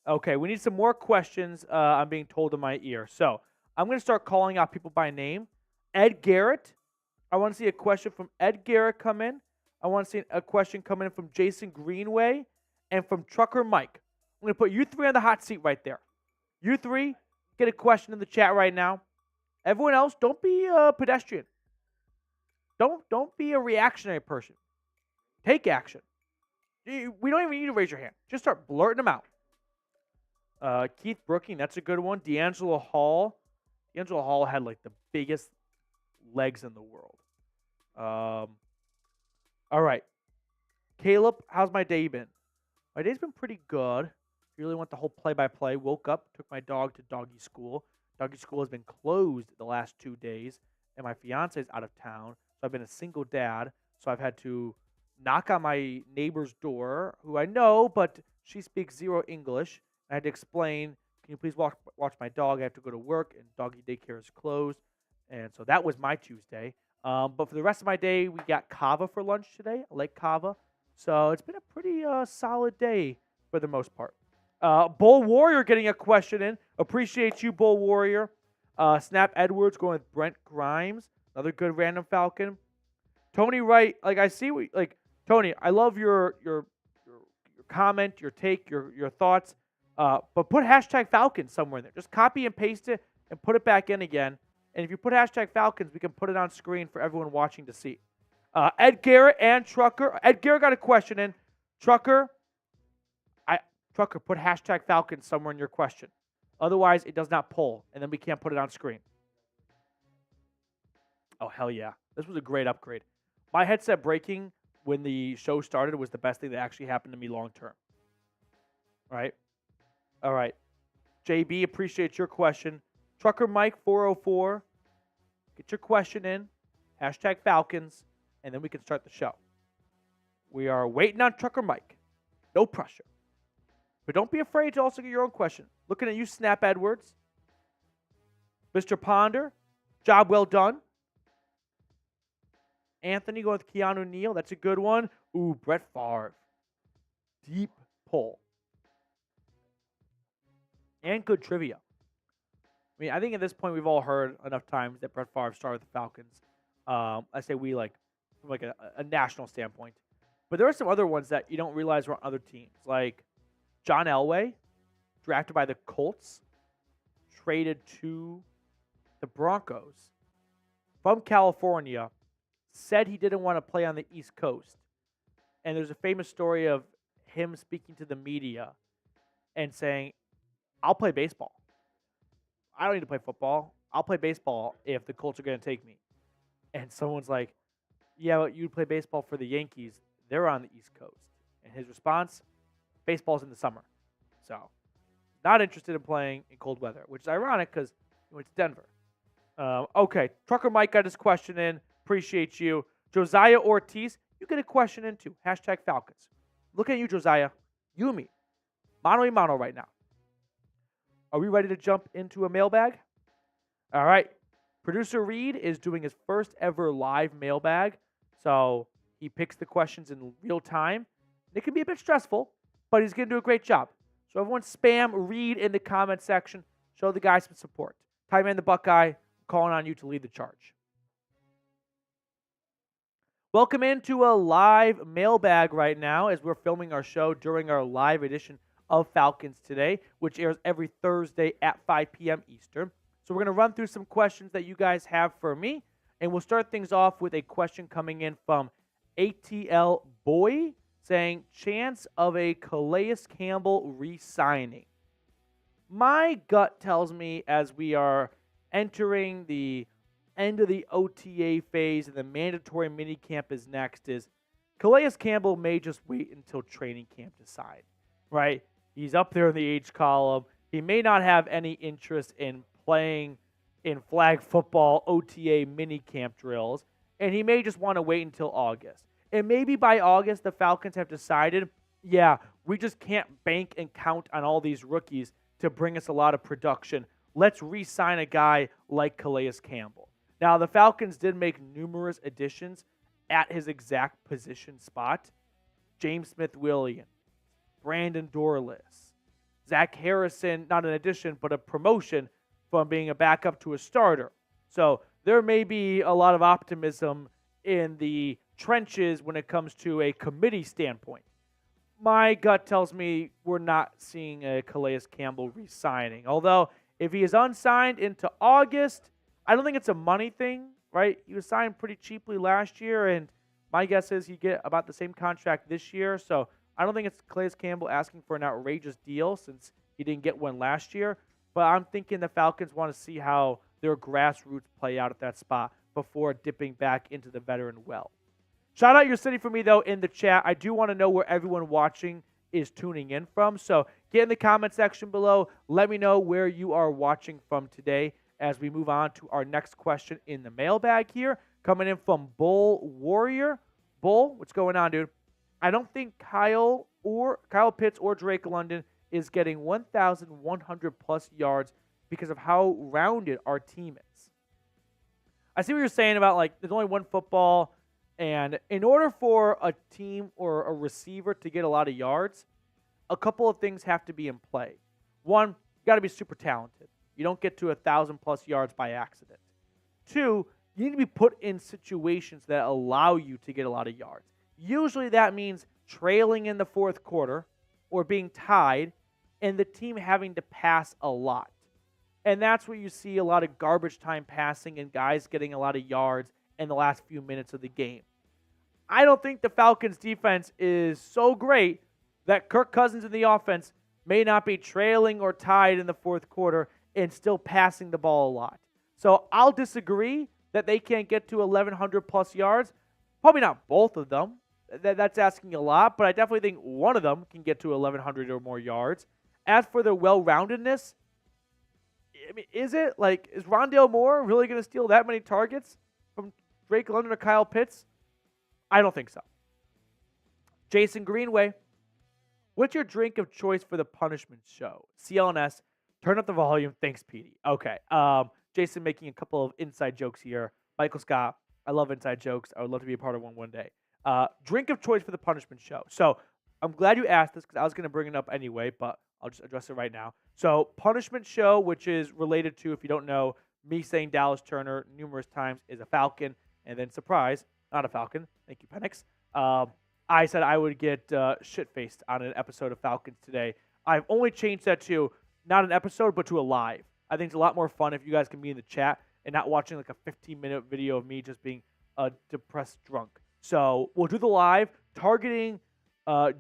Okay, we need some more questions. I'm being told in my ear. So I'm going to start calling out people by name. Ed Garrett. I want to see a question from Ed Garrett come in. I want to see a question come in from Jason Greenway and from Trucker Mike. I'm going to put you three on the hot seat right there. You three, get a question in the chat right now. Everyone else, don't be a pedestrian. Don't be a reactionary person. Take action. We don't even need to raise your hand. Just start blurting them out. Keith Brooking, that's a good one. D'Angelo Hall. D'Angelo Hall had like the biggest legs in the world. All right. Caleb, how's my day been? My day's been pretty good. If you really want the whole play-by-play, woke up, took my dog to doggy school. Doggy school has been closed the last 2 days, and my fiance is out of town, so I've been a single dad. So I've had to knock on my neighbor's door, who I know, but she speaks zero English. I had to explain, can you please watch my dog? I have to go to work, and doggy daycare is closed. And so that was my Tuesday. But for the rest of my day, we got kava for lunch today. I like kava. So it's been a pretty solid day for the most part. Bull Warrior getting a question in. Appreciate you, Bull Warrior. Snap Edwards going with Brent Grimes. Another good random Falcon. Tony Wright, like I see, Tony, I love your comment, your take, your thoughts. But put #Falcons somewhere in there. Just copy and paste it and put it back in again. And if you put #Falcons, we can put it on screen for everyone watching to see. Ed Garrett and Trucker. Ed Garrett got a question in. Trucker, put #Falcons somewhere in your question. Otherwise, it does not pull, and then we can't put it on screen. Oh, hell yeah. This was a great upgrade. My headset breaking when the show started was the best thing that actually happened to me long term. Right? All right. JB, appreciate your question. Trucker Mike 404, get your question in, #Falcons, and then we can start the show. We are waiting on Trucker Mike. No pressure. But don't be afraid to also get your own question. Looking at you, Snap Edwards. Mr. Ponder, job well done. Anthony going with Keanu Neal. That's a good one. Ooh, Brett Favre. Deep pull. And good trivia. I mean, I think at this point we've all heard enough times that Brett Favre started with the Falcons. I say we from a national standpoint. But there are some other ones that you don't realize were on other teams, like John Elway, drafted by the Colts, traded to the Broncos from California, said he didn't want to play on the East Coast. And there's a famous story of him speaking to the media and saying, I'll play baseball. I don't need to play football. I'll play baseball if the Colts are going to take me. And someone's like, yeah, but you play baseball for the Yankees. They're on the East Coast. And his response, baseball's in the summer. So, not interested in playing in cold weather, which is ironic because he went to Denver. Okay, Trucker Mike got his question in. Appreciate you. Josiah Ortiz, you get a question in too. Hashtag Falcons. Look at you, Josiah. You and me. Mano y mano right now. Are we ready to jump into a mailbag? All right. Producer Reed is doing his first ever live mailbag. So he picks the questions in real time. It can be a bit stressful, but he's going to do a great job. So everyone spam Reed in the comment section. Show the guy some support. Tie Man the Buckeye, calling on you to lead the charge. Welcome into a live mailbag right now as we're filming our show during our live edition of Falcons Today, which airs every Thursday at 5 p.m. Eastern. So we're going to run through some questions that you guys have for me, and we'll start things off with a question coming in from ATL Boy saying, chance of a Calais Campbell re-signing. My gut tells me as we are entering the end of the OTA phase and the mandatory minicamp is next is Calais Campbell may just wait until training camp to sign, right? He's up there in the age column. He may not have any interest in playing in flag football OTA minicamp drills, and he may just want to wait until August. And maybe by August, the Falcons have decided, yeah, we just can't bank and count on all these rookies to bring us a lot of production. Let's re-sign a guy like Calais Campbell. Now, the Falcons did make numerous additions at his exact position spot. James Smith-Williams, Brandon Dorless, Zach Harrison, not an addition, but a promotion from being a backup to a starter. So there may be a lot of optimism in the trenches when it comes to a committee standpoint. My gut tells me we're not seeing a Calais Campbell re-signing. Although, if he is unsigned into August, I don't think it's a money thing, right? He was signed pretty cheaply last year, and my guess is he'd get about the same contract this year. So I don't think it's Calais Campbell asking for an outrageous deal since he didn't get one last year. But I'm thinking the Falcons want to see how their grassroots play out at that spot before dipping back into the veteran well. Shout out your city for me, though, in the chat. I do want to know where everyone watching is tuning in from. So get in the comment section below. Let me know where you are watching from today as we move on to our next question in the mailbag here. Coming in from Bull Warrior. Bull, what's going on, dude? I don't think Kyle Pitts or Drake London is getting 1,100-plus yards because of how rounded our team is. I see what you're saying about, there's only one football, and in order for a team or a receiver to get a lot of yards, a couple of things have to be in play. One, you got to be super talented. You don't get to 1,000-plus yards by accident. Two, you need to be put in situations that allow you to get a lot of yards. Usually that means trailing in the fourth quarter or being tied and the team having to pass a lot. And that's where you see a lot of garbage time passing and guys getting a lot of yards in the last few minutes of the game. I don't think the Falcons defense is so great that Kirk Cousins in the offense may not be trailing or tied in the fourth quarter and still passing the ball a lot. So I'll disagree that they can't get to 1,100-plus yards. Probably not both of them. That's asking a lot, but I definitely think one of them can get to 1,100 or more yards. As for their well-roundedness, I mean, is Rondale Moore really going to steal that many targets from Drake London or Kyle Pitts? I don't think so. Jason Greenway, what's your drink of choice for the punishment show? CLNS, turn up the volume. Thanks, Petey. Okay. Jason making a couple of inside jokes here. Michael Scott, I love inside jokes. I would love to be a part of one day. Drink of choice for the punishment show. So I'm glad you asked this because I was going to bring it up anyway, but I'll just address it right now. So punishment show, which is related to, if you don't know, me saying Dallas Turner numerous times is a Falcon. And then, surprise, not a Falcon. Thank you, Penix. I said I would get shit-faced on an episode of Falcons Today. I've only changed that to not an episode, but to a live. I think it's a lot more fun if you guys can be in the chat and not watching like a 15-minute video of me just being a depressed drunk. So we'll do the live targeting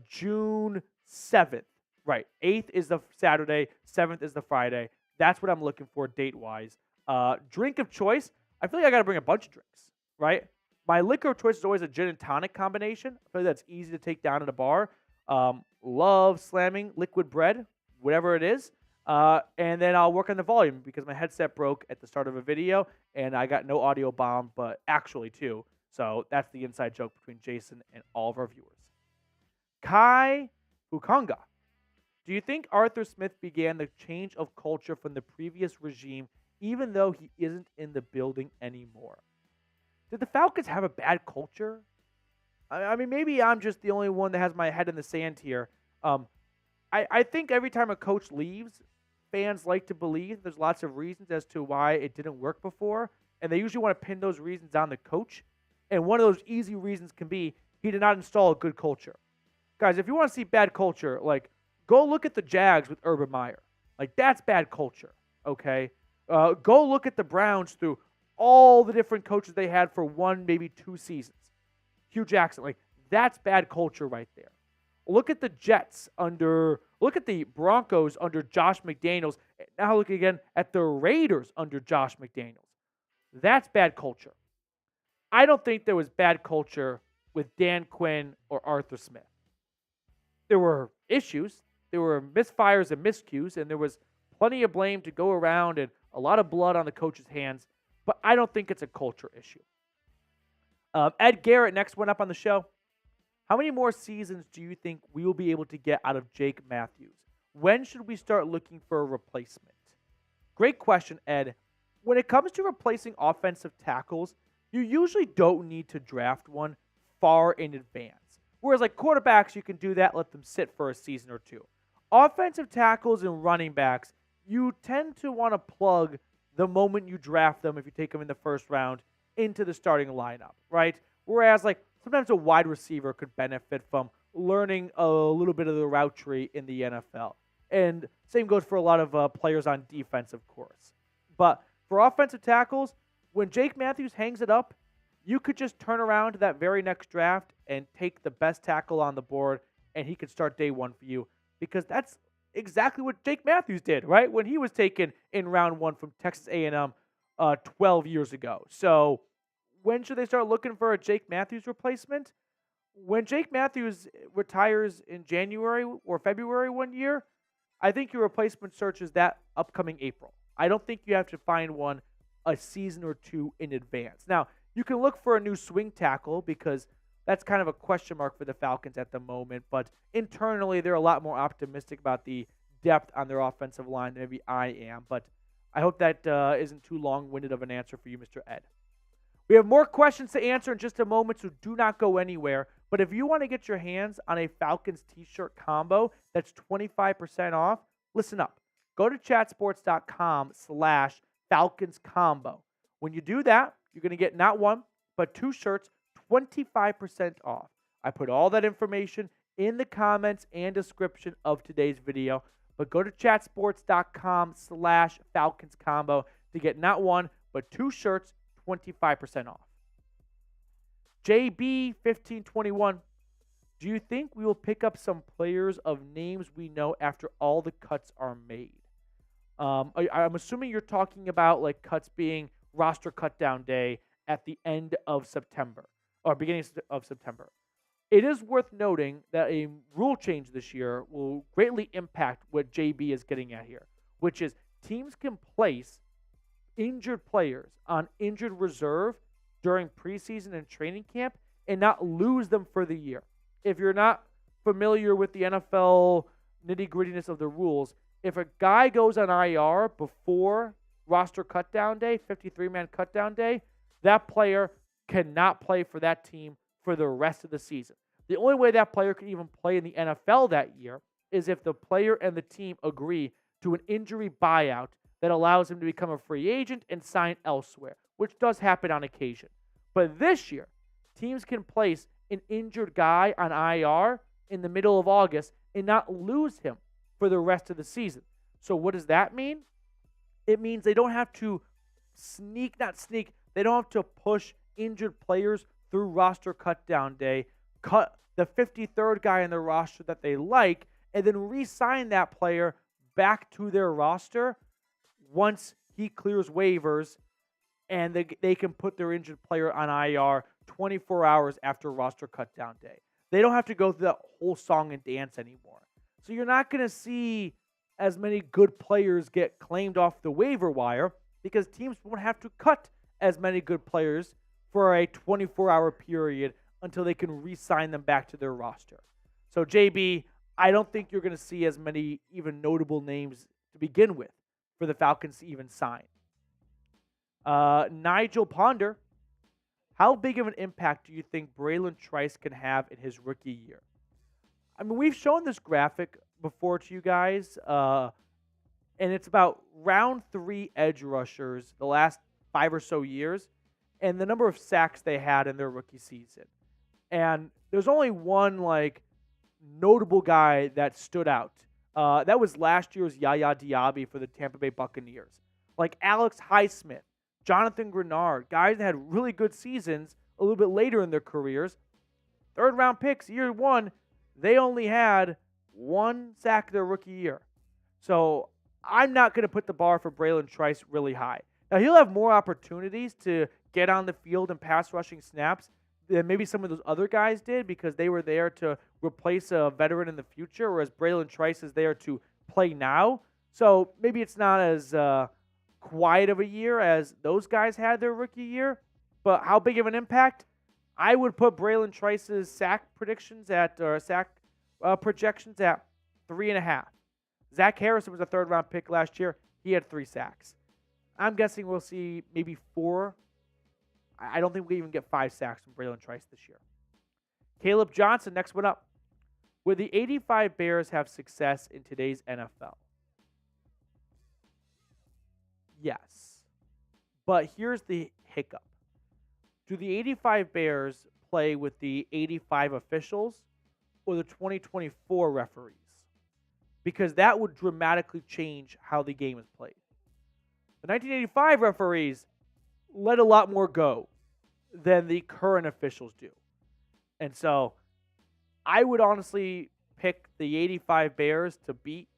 June 7th. Right. 8th is the Saturday. 7th is the Friday. That's what I'm looking for date-wise. Drink of choice. I feel like I got to bring a bunch of drinks, right? My liquor of choice is always a gin and tonic combination. I feel like that's easy to take down at a bar. Love slamming liquid bread, whatever it is. And then I'll work on the volume because my headset broke at the start of a video and I got no audio bomb, but actually too. So that's the inside joke between Jason and all of our viewers. Kai Hukonga. Do you think Arthur Smith began the change of culture from the previous regime, even though he isn't in the building anymore? Did the Falcons have a bad culture? I mean, maybe I'm just the only one that has my head in the sand here. I think every time a coach leaves, fans like to believe there's lots of reasons as to why it didn't work before, and they usually want to pin those reasons on the coach. And one of those easy reasons can be he did not install a good culture. Guys, if you want to see bad culture, like, go look at the Jags with Urban Meyer. Like, that's bad culture, okay? Go look at the Browns through all the different coaches they had for 1, maybe 2 seasons. Hugh Jackson, like, that's bad culture right there. Look at the Jets look at the Broncos under Josh McDaniels. Now look again at the Raiders under Josh McDaniels. That's bad culture. I don't think there was bad culture with Dan Quinn or Arthur Smith. There were issues. There were misfires and miscues, and there was plenty of blame to go around and a lot of blood on the coach's hands, but I don't think it's a culture issue. Ed Garrett, next one up on the show. How many more seasons do you think we will be able to get out of Jake Matthews? When should we start looking for a replacement? Great question, Ed. When it comes to replacing offensive tackles, you usually don't need to draft one far in advance. Whereas like quarterbacks, you can do that, let them sit for a season or two. Offensive tackles and running backs, you tend to want to plug the moment you draft them, if you take them in the first round, into the starting lineup, right? Whereas like sometimes a wide receiver could benefit from learning a little bit of the route tree in the NFL. And same goes for a lot of players on defense, of course. But for offensive tackles, when Jake Matthews hangs it up, you could just turn around to that very next draft and take the best tackle on the board, and he could start day one for you, because that's exactly what Jake Matthews did, right? When he was taken in round 1 from Texas A&M 12 years ago. So when should they start looking for a Jake Matthews replacement? When Jake Matthews retires in January or February one year, I think your replacement search is that upcoming April. I don't think you have to find one a season or two in advance. Now, you can look for a new swing tackle because that's kind of a question mark for the Falcons at the moment. But internally, they're a lot more optimistic about the depth on their offensive line than maybe I am. But I hope that isn't too long-winded of an answer for you, Mr. Ed. We have more questions to answer in just a moment, so do not go anywhere. But if you want to get your hands on a Falcons t-shirt combo that's 25% off, listen up. Go to chatsports.com/Falcons combo. When you do that, you're going to get not one, but 2 shirts, 25% off. I put all that information in the comments and description of today's video. But go to chatsports.com/Falcons combo to get not one, but 2 shirts, 25% off. JB1521, do you think we will pick up some players of names we know after all the cuts are made? I'm assuming you're talking about like cuts being roster cut down day at the end of September or beginning of September. It is worth noting that a rule change this year will greatly impact what JB is getting at here, which is teams can place injured players on injured reserve during preseason and training camp and not lose them for the year. If you're not familiar with the NFL nitty-grittiness of the rules, if a guy goes on IR before roster cutdown day, 53-man cutdown day, that player cannot play for that team for the rest of the season. The only way that player can even play in the NFL that year is if the player and the team agree to an injury buyout that allows him to become a free agent and sign elsewhere, which does happen on occasion. But this year, teams can place an injured guy on IR in the middle of August and not lose him for the rest of the season. So what does that mean? It means they don't have to they don't have to push injured players through roster cutdown day, cut the 53rd guy in the roster that they like, and then re-sign that player back to their roster once he clears waivers, and they can put their injured player on IR 24 hours after roster cutdown day. They don't have to go through that whole song and dance anymore. So you're not going to see as many good players get claimed off the waiver wire because teams won't have to cut as many good players for a 24-hour period until they can re-sign them back to their roster. So, JB, I don't think you're going to see as many even notable names to begin with for the Falcons to even sign. Nigel Ponder, how big of an impact do you think Braylon Trice can have in his rookie year? I mean, we've shown this graphic before to you guys, and it's about round 3 edge rushers the last 5 or so years, and the number of sacks they had in their rookie season. And there's only one notable guy that stood out. That was last year's Yaya Diaby for the Tampa Bay Buccaneers. Like Alex Highsmith, Jonathan Grenard, guys that had really good seasons a little bit later in their careers. 3rd-round picks, year 1, they only had 1 sack their rookie year. So I'm not going to put the bar for Braylon Trice really high. Now, he'll have more opportunities to get on the field and pass rushing snaps than maybe some of those other guys did because they were there to replace a veteran in the future, whereas Braylon Trice is there to play now. So maybe it's not as quiet of a year as those guys had their rookie year. But how big of an impact? I would put Braylon Trice's sack projections at 3.5. Zach Harrison was a 3rd-round pick last year. He had 3 sacks. I'm guessing we'll see maybe 4. I don't think we even get 5 sacks from Braylon Trice this year. Caleb Johnson, next one up. Would the 85 Bears have success in today's NFL? Yes. But here's the hiccup. Do the 85 Bears play with the 85 officials or the 2024 referees? Because that would dramatically change how the game is played. The 1985 referees let a lot more go than the current officials do. And so I would honestly pick the 85 Bears to beat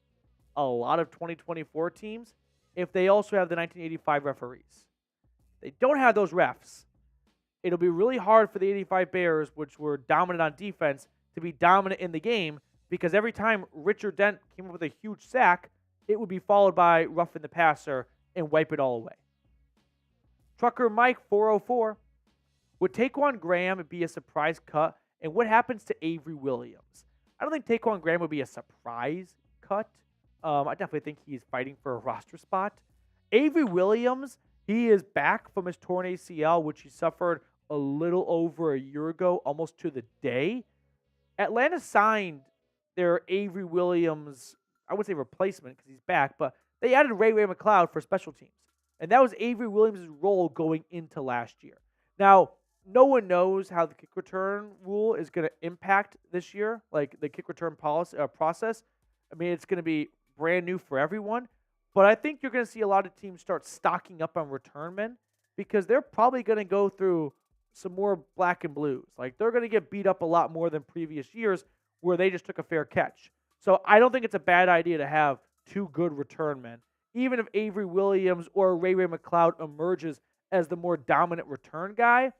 a lot of 2024 teams if they also have the 1985 referees. They don't have those refs. It'll be really hard for the 85 Bears, which were dominant on defense, to be dominant in the game because every time Richard Dent came up with a huge sack, it would be followed by roughing the passer and wipe it all away. Trucker Mike 404. Would Taquan Graham be a surprise cut? And what happens to Avery Williams? I don't think Taquan Graham would be a surprise cut. I definitely think he's fighting for a roster spot. Avery Williams, he is back from his torn ACL, which he suffered a little over a year ago, almost to the day. Atlanta signed their Avery Williams, I would say replacement because he's back, but they added Ray McLeod for special teams. And that was Avery Williams' role going into last year. Now, no one knows how the kick return rule is going to impact this year, like the kick return process. I mean, it's going to be brand new for everyone. But I think you're going to see a lot of teams start stocking up on return men because they're probably going to go through some more black and blues. Like, they're going to get beat up a lot more than previous years where they just took a fair catch. So I don't think it's a bad idea to have 2 good return men. Even if Avery Williams or Ray McLeod emerges as the more dominant return guy,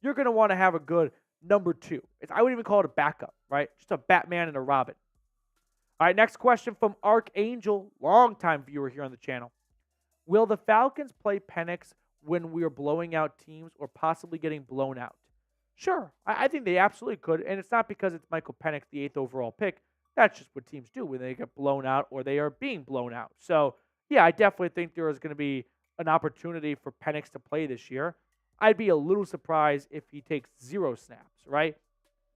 you're going to want to have a good number 2. I wouldn't even call it a backup, right? Just a Batman and a Robin. All right, next question from Archangel, longtime viewer here on the channel. Will the Falcons play Penix when we are blowing out teams or possibly getting blown out? Sure, I think they absolutely could, and it's not because it's Michael Penix, the 8th overall pick. That's just what teams do when they get blown out or they are being blown out. So, yeah, I definitely think there is going to be an opportunity for Penix to play this year. I'd be a little surprised if he takes 0 snaps, right?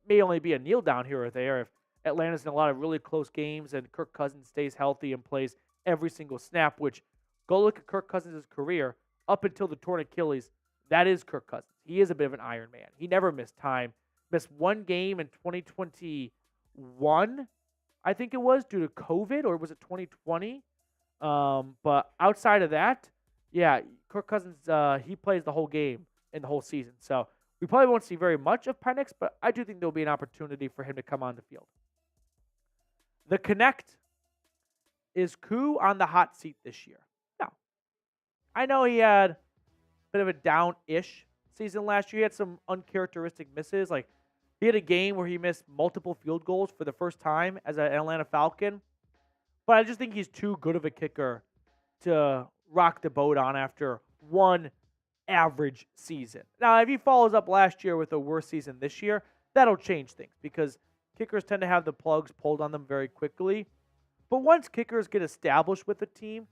May only be a kneel down here or there if Atlanta's in a lot of really close games and Kirk Cousins stays healthy and plays every single snap, which go look at Kirk Cousins' career up until the torn Achilles. that is Kirk Cousins. He is a bit of an Iron Man. He never missed time. Missed one game in 2021, I think it was, due to COVID, or was it 2020? But outside of that, yeah, Kirk Cousins, he plays the whole game in the whole season. So we probably won't see very much of Penix, but I do think there'll be an opportunity for him to come on the field. The Connect, is Koo on the hot seat this year? No. I know he had a bit of a down-ish season last year. He had some uncharacteristic misses. Like, he had a game where he missed multiple field goals for the first time as an Atlanta Falcon. But I just think he's too good of a kicker to rock the boat on after one average season. Now, if he follows up last year with a worse season this year, that'll change things because kickers tend to have the plugs pulled on them very quickly. But once kickers get established with the team,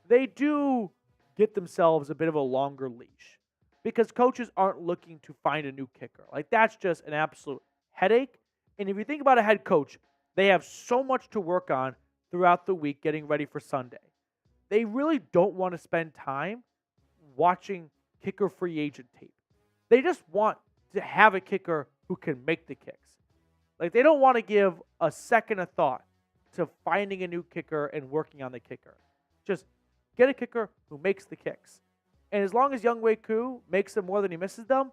they do get themselves a bit of a longer leash because coaches aren't looking to find a new kicker. Like, that's just an absolute headache. And if you think about a head coach, they have so much to work on throughout the week getting ready for Sunday. They really don't want to spend time watching kicker free agent tape. They just want to have a kicker who can make the kicks. Like, they don't want to give a second of thought to finding a new kicker and working on the kicker. Just get a kicker who makes the kicks. And as long as Younghoe Koo makes them more than he misses them,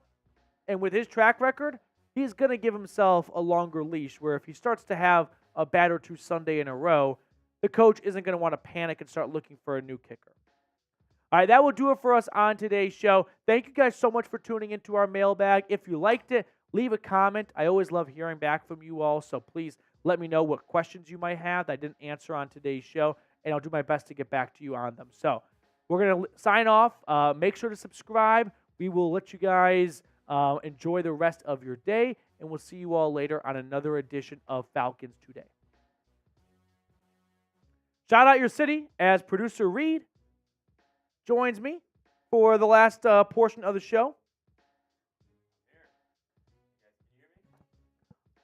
and with his track record, he's going to give himself a longer leash where if he starts to have a bad or two Sunday in a row, the coach isn't going to want to panic and start looking for a new kicker. All right, that will do it for us on today's show. Thank you guys so much for tuning into our mailbag. If you liked it, leave a comment. I always love hearing back from you all, so please let me know what questions you might have that I didn't answer on today's show, and I'll do my best to get back to you on them. So we're going to sign off. Make sure to subscribe. We will let you guys enjoy the rest of your day, and we'll see you all later on another edition of Falcons Today. Shout out your city as producer Reed joins me for the last portion of the show.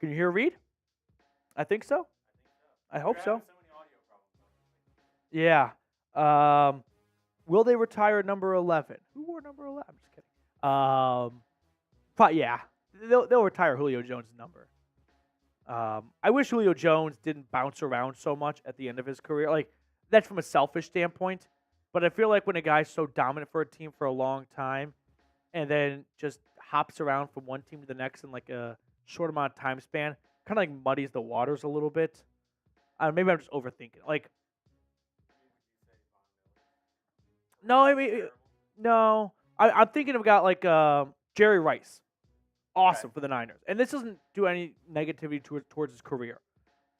Can you hear Reed? I think so. I hope so. Yeah. Will they retire number 11? Who wore number 11? I'm just kidding. But yeah, they'll retire Julio Jones' number. I wish Julio Jones didn't bounce around so much at the end of his career. Like, that's from a selfish standpoint. But I feel like when a guy's so dominant for a team for a long time and then just hops around from one team to the next in like a short amount of time span, kind of like muddies the waters a little bit. Maybe I'm just overthinking. Like, no, I mean, no. I'm thinking of a guy like Jerry Rice. Awesome for the Niners. And this doesn't do any negativity towards his career.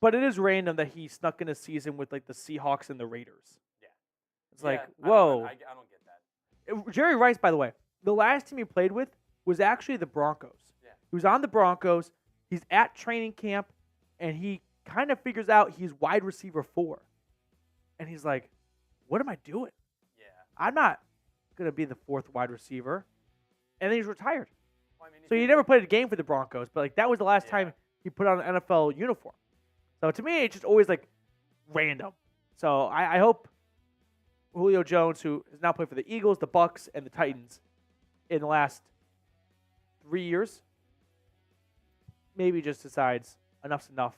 But it is random that he snuck in a season with like the Seahawks and the Raiders. Yeah. It's like, whoa. I don't get that. Jerry Rice, by the way, the last team he played with was actually the Broncos. Yeah. He was on the Broncos. He's at training camp, and he kind of figures out he's wide receiver 4. And he's like, what am I doing? Yeah. I'm not going to be the 4th wide receiver. And then he's retired. Well, I mean, so he never played a game for the Broncos, but like that was the last time he put on an NFL uniform. So to me, it's just always like random. So I hope Julio Jones, who has now played for the Eagles, the Bucks, and the Titans in the last 3 years, maybe just decides enough's enough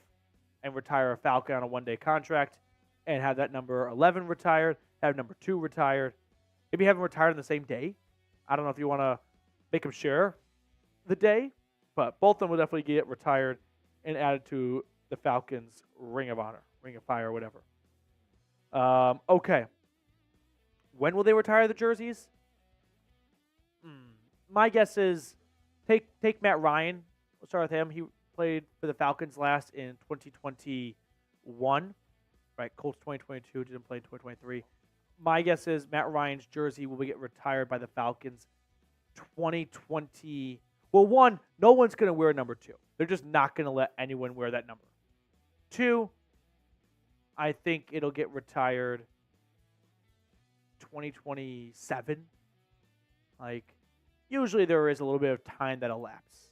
and retire a Falcon on a one-day contract and have that number 11 retired, have number 2 retired. Maybe have him retired on the same day. I don't know if you want to make him share the day, but both of them will definitely get retired and added to the Falcons' Ring of Honor, Ring of Fire, whatever. Okay. When will they retire the jerseys? My guess is take Matt Ryan. We'll start with him. He played for the Falcons last in 2021. Right, Colts 2022, didn't play in 2023. My guess is Matt Ryan's jersey will get retired by the Falcons 2020. Well, one, no one's going to wear number 2. They're just not going to let anyone wear that number. 2, I think it'll get retired 2027. Like, usually there is a little bit of time that elapses.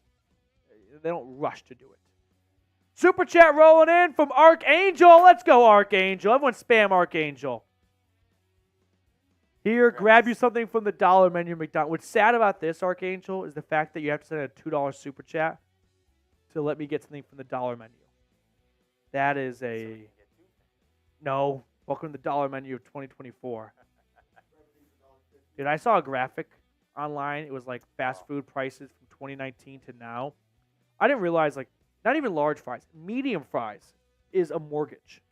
They don't rush to do it. Super chat rolling in from Archangel. Let's go, Archangel. Everyone spam Archangel. Here, grab you something from the dollar menu, McDonald's. What's sad about this, Archangel, is the fact that you have to send a $2 super chat to let me get something from the dollar menu. That is a no. Welcome to the dollar menu of 2024. Dude, I saw a graphic online. It was like fast food prices from 2019 to now. I didn't realize, like, not even large fries, medium fries is a mortgage.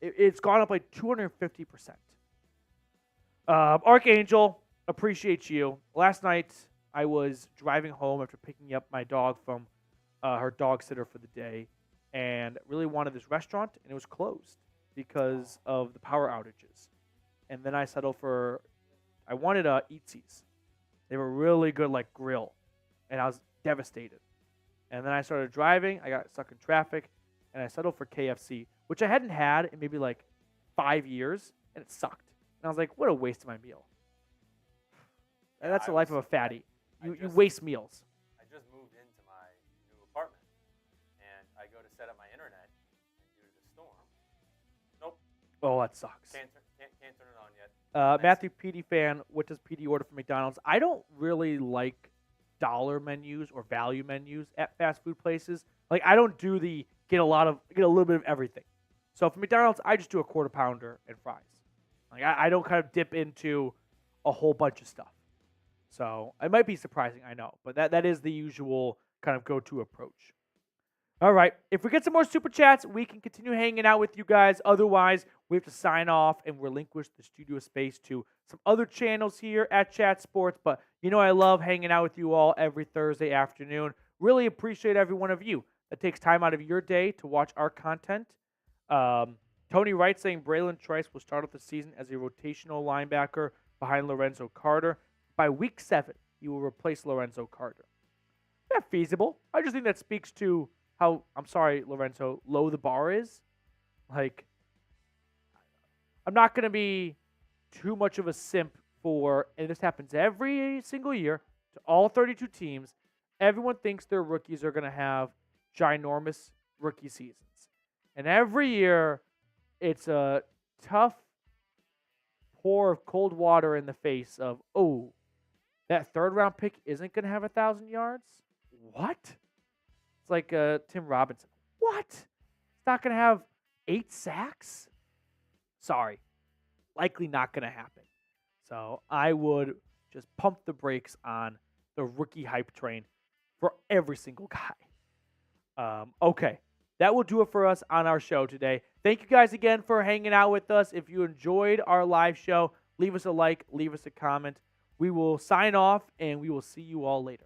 It's gone up like 250%. Archangel, appreciate you. Last night, I was driving home after picking up my dog from her dog sitter for the day and really wanted this restaurant, and it was closed because of the power outages. And then I settled for, I wanted Eatsies. They were really good, like grill, and I was devastated. And then I started driving. I got stuck in traffic, and I settled for KFC, which I hadn't had in maybe like 5 years, and it sucked. And I was like, what a waste of my meal. And that's the life of a fatty. You waste meals. I just moved into my new apartment, and I go to set up my internet, and due to the storm, nope. Oh, that sucks. Can't turn it on yet. Matthew PD fan, what does PD order from McDonald's? I don't really like dollar menus or value menus at fast food places. Like, I don't do the get a little bit of everything. So for McDonald's, I just do a quarter pounder and fries. Like, I don't kind of dip into a whole bunch of stuff. So it might be surprising, I know, but that is the usual kind of go-to approach. All right, if we get some more super chats, we can continue hanging out with you guys. Otherwise, we have to sign off and relinquish the studio space to some other channels here at Chat Sports. But you know I love hanging out with you all every Thursday afternoon. Really appreciate every one of you that takes time out of your day to watch our content. Tony Wright saying Braylon Trice will start off the season as a rotational linebacker behind Lorenzo Carter. By week 7, he will replace Lorenzo Carter. Yeah, feasible. I just think that speaks to how, I'm sorry, Lorenzo, low the bar is. Like, I'm not going to be too much of a simp for, and this happens every single year to all 32 teams. Everyone thinks their rookies are going to have ginormous rookie seasons. And every year, it's a tough pour of cold water in the face of, oh, that third-round pick isn't going to have 1,000 yards? What? It's like Tim Robinson. What? It's not going to have 8 sacks? Sorry. Likely not going to happen. So I would just pump the brakes on the rookie hype train for every single guy. Okay. That will do it for us on our show today. Thank you guys again for hanging out with us. If you enjoyed our live show, leave us a like, leave us a comment. We will sign off, and we will see you all later.